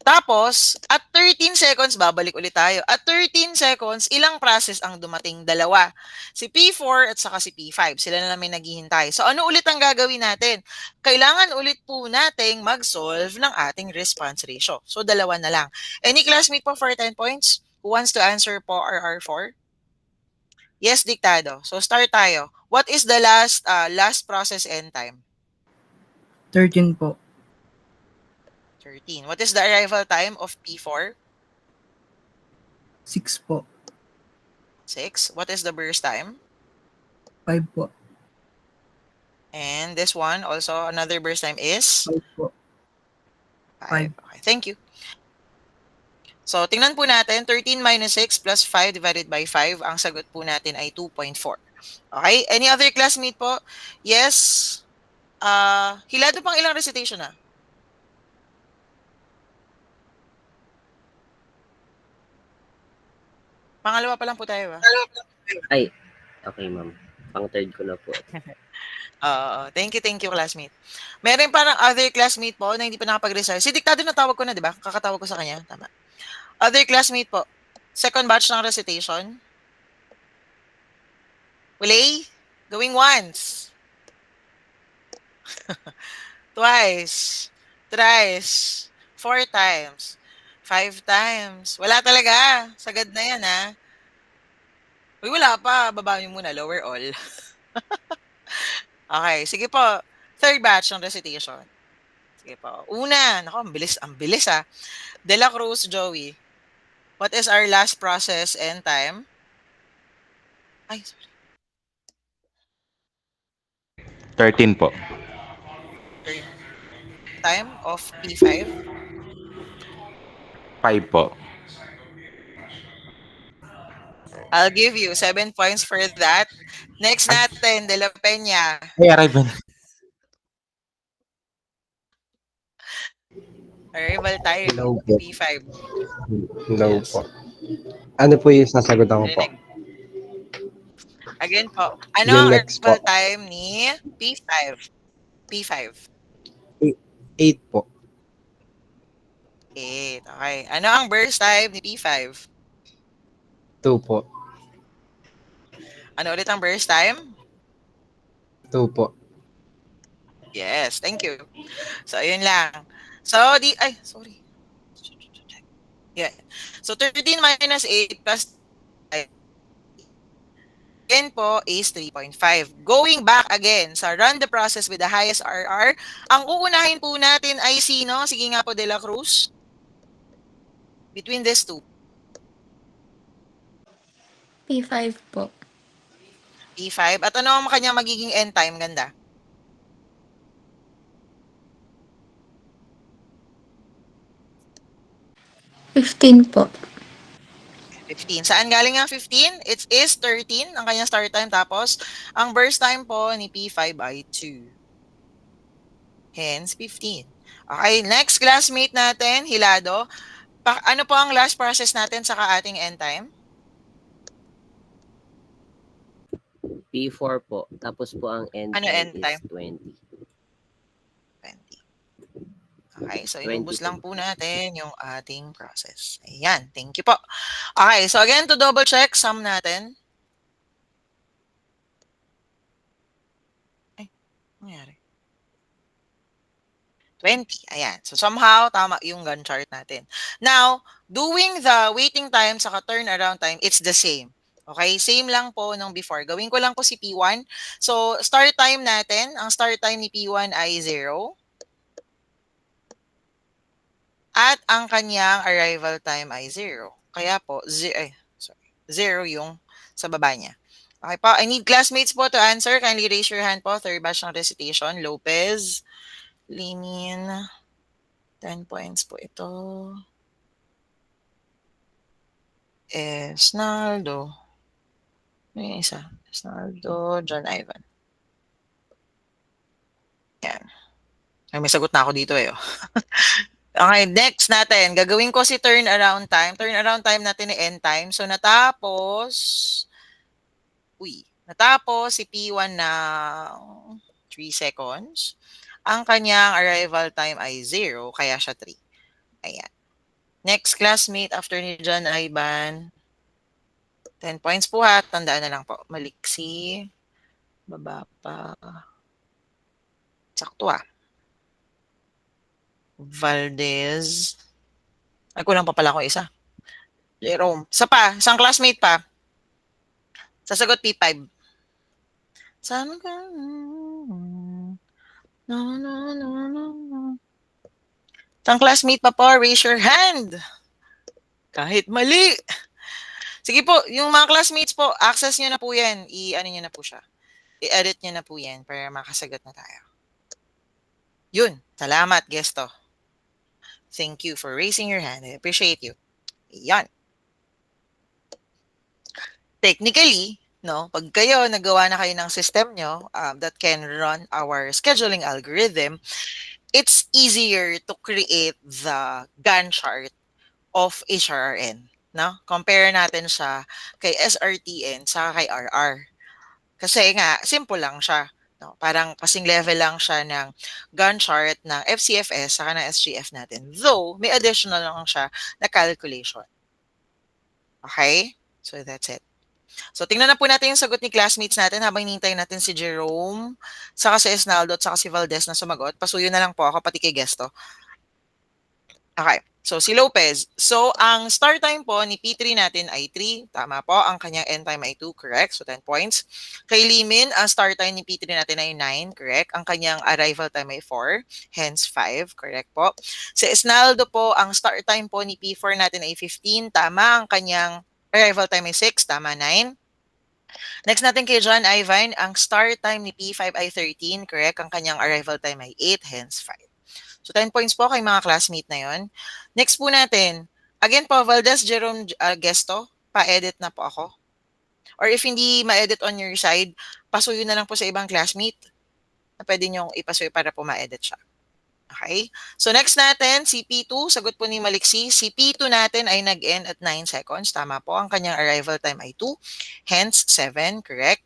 Tapos, at 13 seconds, babalik ulit tayo. At 13 seconds, ilang process ang dumating? 2. Si P4 at saka si P5. Sila na namin naghihintay. So, ano ulit ang gagawin natin? Kailangan ulit po nating mag-solve ng ating response ratio. So, 2 na lang. Any classmate po for 10 points? Who wants to answer po RR4? Yes, diktado. So, start tayo. What is the last process end time? 13 po. 13. What is the arrival time of P4? 6 po. 6. What is the burst time? 5 po. And this one, also another burst time is? 5 po. 5. Okay, thank you. So, tingnan po natin, 13 minus 6 plus 5 divided by 5, ang sagot po natin ay 2.4. Okay? Any other classmate po? Yes. Hilado pang ilang recitation na? Pangalawa pa lang po tayo, Ay, okay ma'am. Pang third ko na po. Thank you, classmate. Meron parang other classmate po na hindi pa nakapag-resign. Si Diktado na tawag ko na, di ba? Kakatawag ko sa kanya. Tama. Other classmate po. Second batch ng recitation. Wala? Going once. Twice. Thrice. 4 times. 5 times. Wala talaga. Sagad na yan, ha? Uy, wala pa. Baba niyo muna. Lower all. Okay. Sige po. Third batch ng recitation. Sige po. Una. Naku, ang bilis, ha? De La Cruz, Joey. What is our last process and time? Ay, sorry. 13 po. Time of P5. 5 po. I'll give you 7 points for that. Next natin, De La Peña. Ay, arrival. Arrival time. Hello po. P5. Hello Yes. po. Ano po yung sasagutan ko po? Again po. Ano Yung ang next arrival po. time ni P5? P5. 8 po. 8. Okay. Ano ang burst time ni P5? 2 po. Ano ulit ang burst time? 2 po. Yes. Thank you. So, ayun lang. So, sorry. Yeah. So, 13 minus 8 plus 5. Again po is 3.5. Going back again sa run the process with the highest RR, ang uunahin po natin ay sino? Sige nga po, De La Cruz. Between these two. P5 po. P5. At ano ang kanyang magiging end time? Ganda. Fifteen po. 15. Saan galing ang 15? It is 13 ang kanyang start time. Tapos, ang burst time po ni P5 ay 2. Hence, 15. Okay, next classmate natin, Hilado. Ano po ang last process natin sa ating end time? P4 po. Tapos po ang end Ano time end time? is 20. 20. Okay, so 20 inubos po. lang po natin yung ating process. Ayan, thank you po. Okay, so again, to double check, sum natin. Ay, ano nangyari? 20. Ayan. So somehow, tama yung Gantt chart natin. Now, doing the waiting time saka turnaround time, it's the same. Okay? Same lang po nung before. Gawin ko lang po si P1. So, start time natin, ang start time ni P1 ay 0. At ang kanyang arrival time ay 0. Kaya po, 0 yung sa baba niya. Okay po, I need classmates po to answer. Kindly raise your hand po. Third batch ng recitation. Lopez, Linin, 10 points po ito. Esnaldo. May isa. Esnaldo, John Ivan. Yan. Ay, may sagot na ako dito eh. Okay, next natin. Gagawin ko si turnaround time. Turnaround time natin ni end time. So, natapos si P1 na 3 seconds. Ang kanyang arrival time ay 0, kaya siya 3. Ayan. Next classmate after ni John Ivan. 10 points po ha. Tandaan na lang po. Maliksi. Baba pa. Sakto ah. Valdez. Ay, kulang pa pala ako isa. Jerome. Isang classmate pa. Sasagot P5. Saan ka? No. Isang classmate pa po, raise your hand. Kahit mali. Sige po, yung mga classmates po, access nyo na po yan. I-ano nyo na po siya. I-edit nyo na po yan para makasagot na tayo. Yun. Salamat, Gesto. Thank you for raising your hand. I appreciate you. Yan. Technically, no? Pag kayo, nagawa na kayo ng system nyo that can run our scheduling algorithm, it's easier to create the Gantt chart of HRRN. No? Compare natin siya kay SRTN sa kay RR. Kasi nga, simple lang siya. No? Parang kasing level lang siya ng Gantt chart ng FCFS saka ng SGF natin. Though, may additional lang siya na calculation. Okay? So, that's it. So, tingnan na po natin yung sagot ni classmates natin habang hinihintay natin si Jerome, saka si Esnaldo, at saka si Valdez na sumagot. Pasuyo na lang po ako, pati kay Gesto. Okay. So, si Lopez. So, ang start time po ni P3 natin ay 3. Tama po. Ang kanyang end time ay 2. Correct. So, 10 points. Kay Limin, ang start time ni P3 natin ay 9. Correct. Ang kanyang arrival time ay 4. Hence, 5. Correct po. Si Esnaldo po, ang start time po ni P4 natin ay 15. Tama. Ang kanyang arrival time ay 6. Tama, 9. Next natin kay John Ivan, ang start time ni P5 ay 13. Correct. Ang kanyang arrival time ay 8. Hence, 5. So, 10 points po kay mga classmate na yon. Next po natin, again po, Valdez, Jerome, Gesto, pa-edit na po ako. Or if hindi ma-edit on your side, pasuyo na lang po sa ibang classmate na pwede nyong ipasuyo para po ma-edit siya. Okay? So, next natin, si P2, sagot po ni Maliksi. Si P2 natin ay nag-end at 9 seconds. Tama po. Ang kanyang arrival time ay 2. Hence, 7. Correct.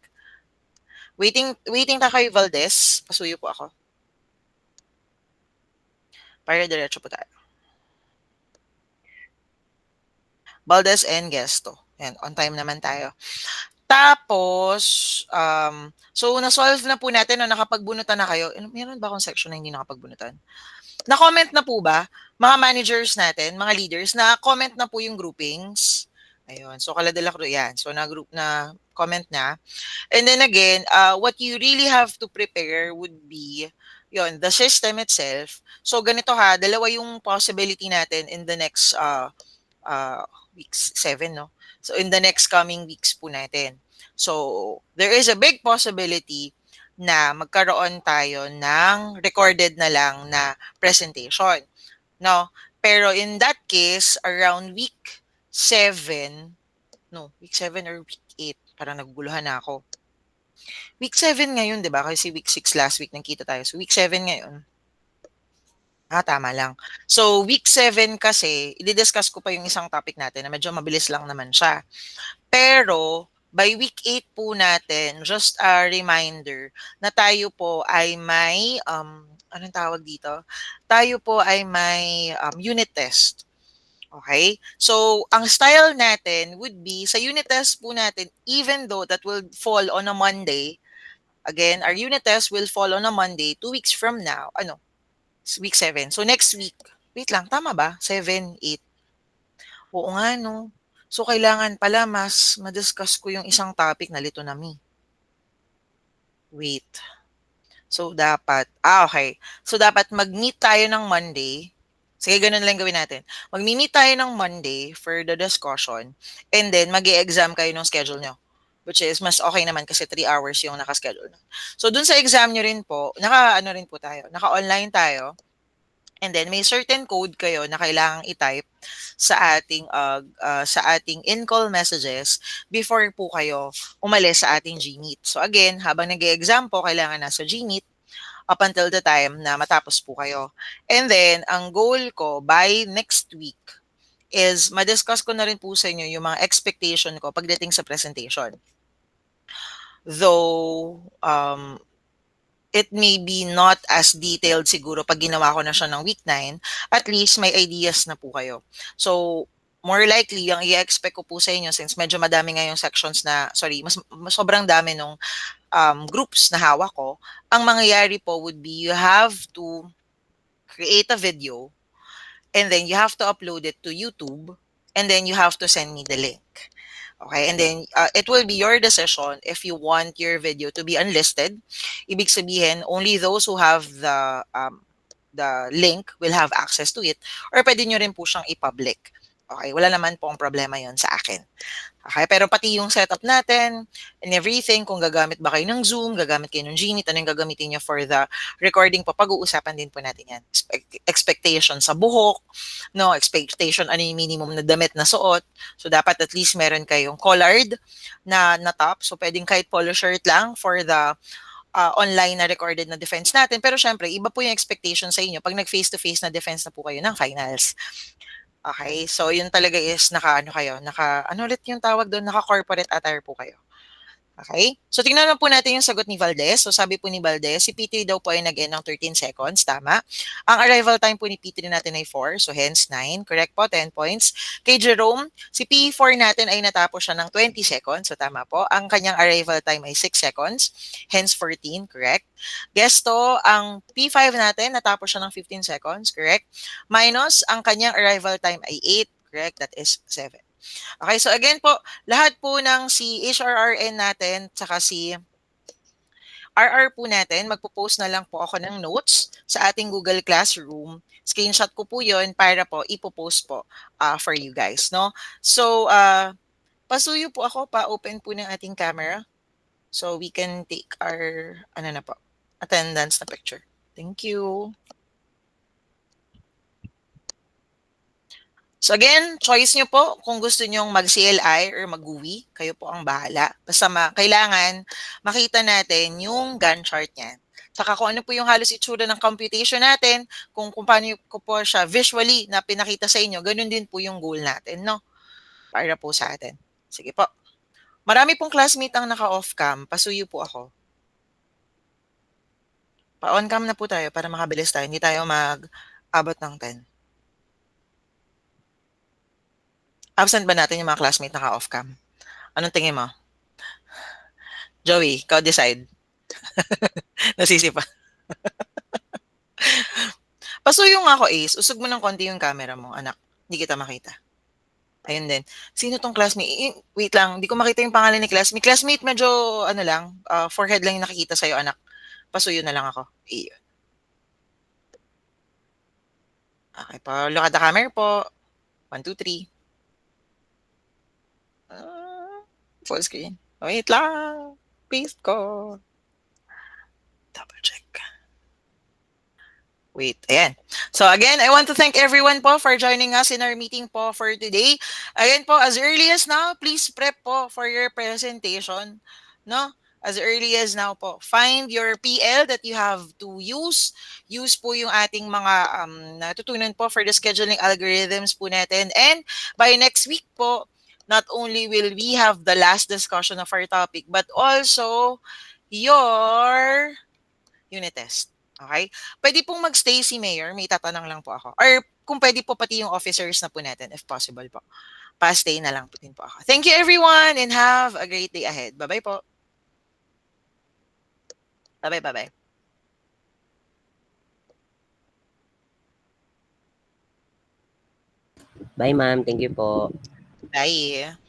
Waiting na kay Valdez. Pasuyo po ako. Para diretso po tayo. Valdez and Gesto. Yan, on time naman tayo. Tapos, so na-solve na po natin o nakapagbunutan na kayo. Meron ba akong section na hindi nakapagbunutan? Na-comment na po ba, mga managers natin, mga leaders, na-comment na po yung groupings? Ayun, so kaladala ko yan. So na-group na, comment na. And then again, what you really have to prepare would be yon, the system itself. So ganito ha, dalawa yung possibility natin in the next weeks, 7, no? So in the next coming weeks po natin. So there is a big possibility na magkaroon tayo ng recorded na lang na presentation, no? Pero in that case, around week 7, no, week 7 or week 8, parang naguguluhan na ako. Week 7 ngayon, di ba? Kasi week 6 last week nagkita tayo. So, week 7 ngayon. Tama lang. So, week 7 kasi, i-discuss ko pa yung isang topic natin na medyo mabilis lang naman siya. Pero, by week 8 po natin, just a reminder na tayo po ay may, anong tawag dito? Tayo po ay may unit test. Okay? So, ang style natin would be, sa unit test po natin, even though that will fall on a Monday, again, our unit test will fall on a Monday, 2 weeks from now, week 7. So, next week, wait lang, tama ba? 7, 8. Oo nga, no? So, kailangan pala mas madiscuss ko yung isang topic na lito nami. Wait. So, dapat, okay. So, dapat mag-meet tayo ng Monday. Sige, ganun lang gawin natin. Mag-meet tayo ng Monday for the discussion and then mag-i-exam kayo ng schedule nyo. Which is, mas okay naman kasi 3 hours yung nakaschedule. So, dun sa exam nyo rin po, naka-online tayo. And then, may certain code kayo na kailangang i-type sa ating in-call messages before po kayo umalis sa ating Gmeet. So, again, habang nag-i-exam po, kailangan nasa Gmeet up until the time na matapos po kayo. And then, ang goal ko by next week is madiscuss ko na rin po sa inyo yung mga expectation ko pagdating sa presentation. Though, it may be not as detailed siguro pag ginawa ko na siya ng week 9, at least may ideas na po kayo. So, more likely, ang i-expect ko po sa inyo, since medyo madami nga yung sections na, mas sobrang dami nung groups na hawak ko, ang mangyayari po would be you have to create a video and then you have to upload it to YouTube and then you have to send me the link. Okay, and then it will be your decision if you want your video to be unlisted. Ibig sabihin, only those who have the link will have access to it, or pwede nyo rin po siyang i-public. Okay, wala naman pong problema yon sa akin. Okay, pero pati yung setup natin and everything, kung gagamit ba kayo ng Zoom, gagamit kayo ng Gmeet, ano yung gagamitin nyo for the recording po, pag-uusapan din po natin yan. Expectation sa buhok, no, expectation ano yung minimum na damit na suot. So dapat at least meron kayong collared na top. So pwedeng kahit polo shirt lang for the online na recorded na defense natin. Pero syempre, iba po yung expectation sa inyo pag nag-face-to-face na defense na po kayo ng finals. Okay, so yun talaga is ano ulit yung tawag doon, naka-corporate attire po kayo. Okay? So, tingnan naman po natin yung sagot ni Valdez. So, sabi po ni Valdez, si P3 daw po ay nag-end ng 13 seconds. Tama. Ang arrival time po ni P3 natin ay 4. So, hence 9. Correct po, 10 points. Kay Jerome, si P4 natin ay natapos siya ng 20 seconds. So, tama po. Ang kanyang arrival time ay 6 seconds. Hence 14. Correct. Gesto, ang P5 natin natapos siya ng 15 seconds. Correct. Minus, ang kanyang arrival time ay 8. Correct. That is 7. Okay, so again po, lahat po ng si HRRN natin, tsaka si RR po natin, magpo-post na lang po ako ng notes sa ating Google Classroom. Screenshot ko po yun para po ipopost po for you guys, no? So, pasuyo po ako, pa-open po ng ating camera so we can take our, attendance na picture. Thank you. So again, choice nyo po kung gusto nyong mag-CLI or mag-GUI, kayo po ang bahala. Basta kailangan makita natin yung Gantt chart niyan. Saka kung ano po yung halos itsura ng computation natin, kung paano ko po siya visually na pinakita sa inyo, ganun din po yung goal natin, no? Para po sa atin. Sige po. Marami pong classmate ang naka-off cam. Pasuyo po ako. Pa-on cam na po tayo para makabilis tayo. Hindi tayo mag-abot ng 10. Absent ba natin yung mga classmate naka-off cam? Anong tingin mo? Joey, ikaw decide. Nasisi pa. Pasuyo nga ako, Ace. Usog mo ng konti yung camera mo, anak. Hindi kita makita. Ayun din. Sino tong classmate? Wait lang, hindi ko makita yung pangalan ni classmate. Classmate, medyo, forehead lang yung nakikita sa'yo, anak. Pasuyo na lang ako. Ayun. Okay po. Look at the camera po. 1, 2, 3. Full screen. Wait lang. Paste ko. Double check. Wait, ayan. So again, I want to thank everyone po for joining us in our meeting po for today. Again po, as early as now, please prep po for your presentation. No? As early as now po. Find your PL that you have to use. Use po yung ating mga natutunan po for the scheduling algorithms po natin. And by next week po, not only will we have the last discussion of our topic, but also your unit test. Okay? Pwede pong magstay si Mayor, may tatanong lang po ako. Or kung pwede po pati yung officers na po natin, if possible po. Pa-stay na lang po din po ako. Thank you everyone and have a great day ahead. Bye-bye po. Bye-bye, bye-bye. Bye, ma'am. Thank you po. Bye.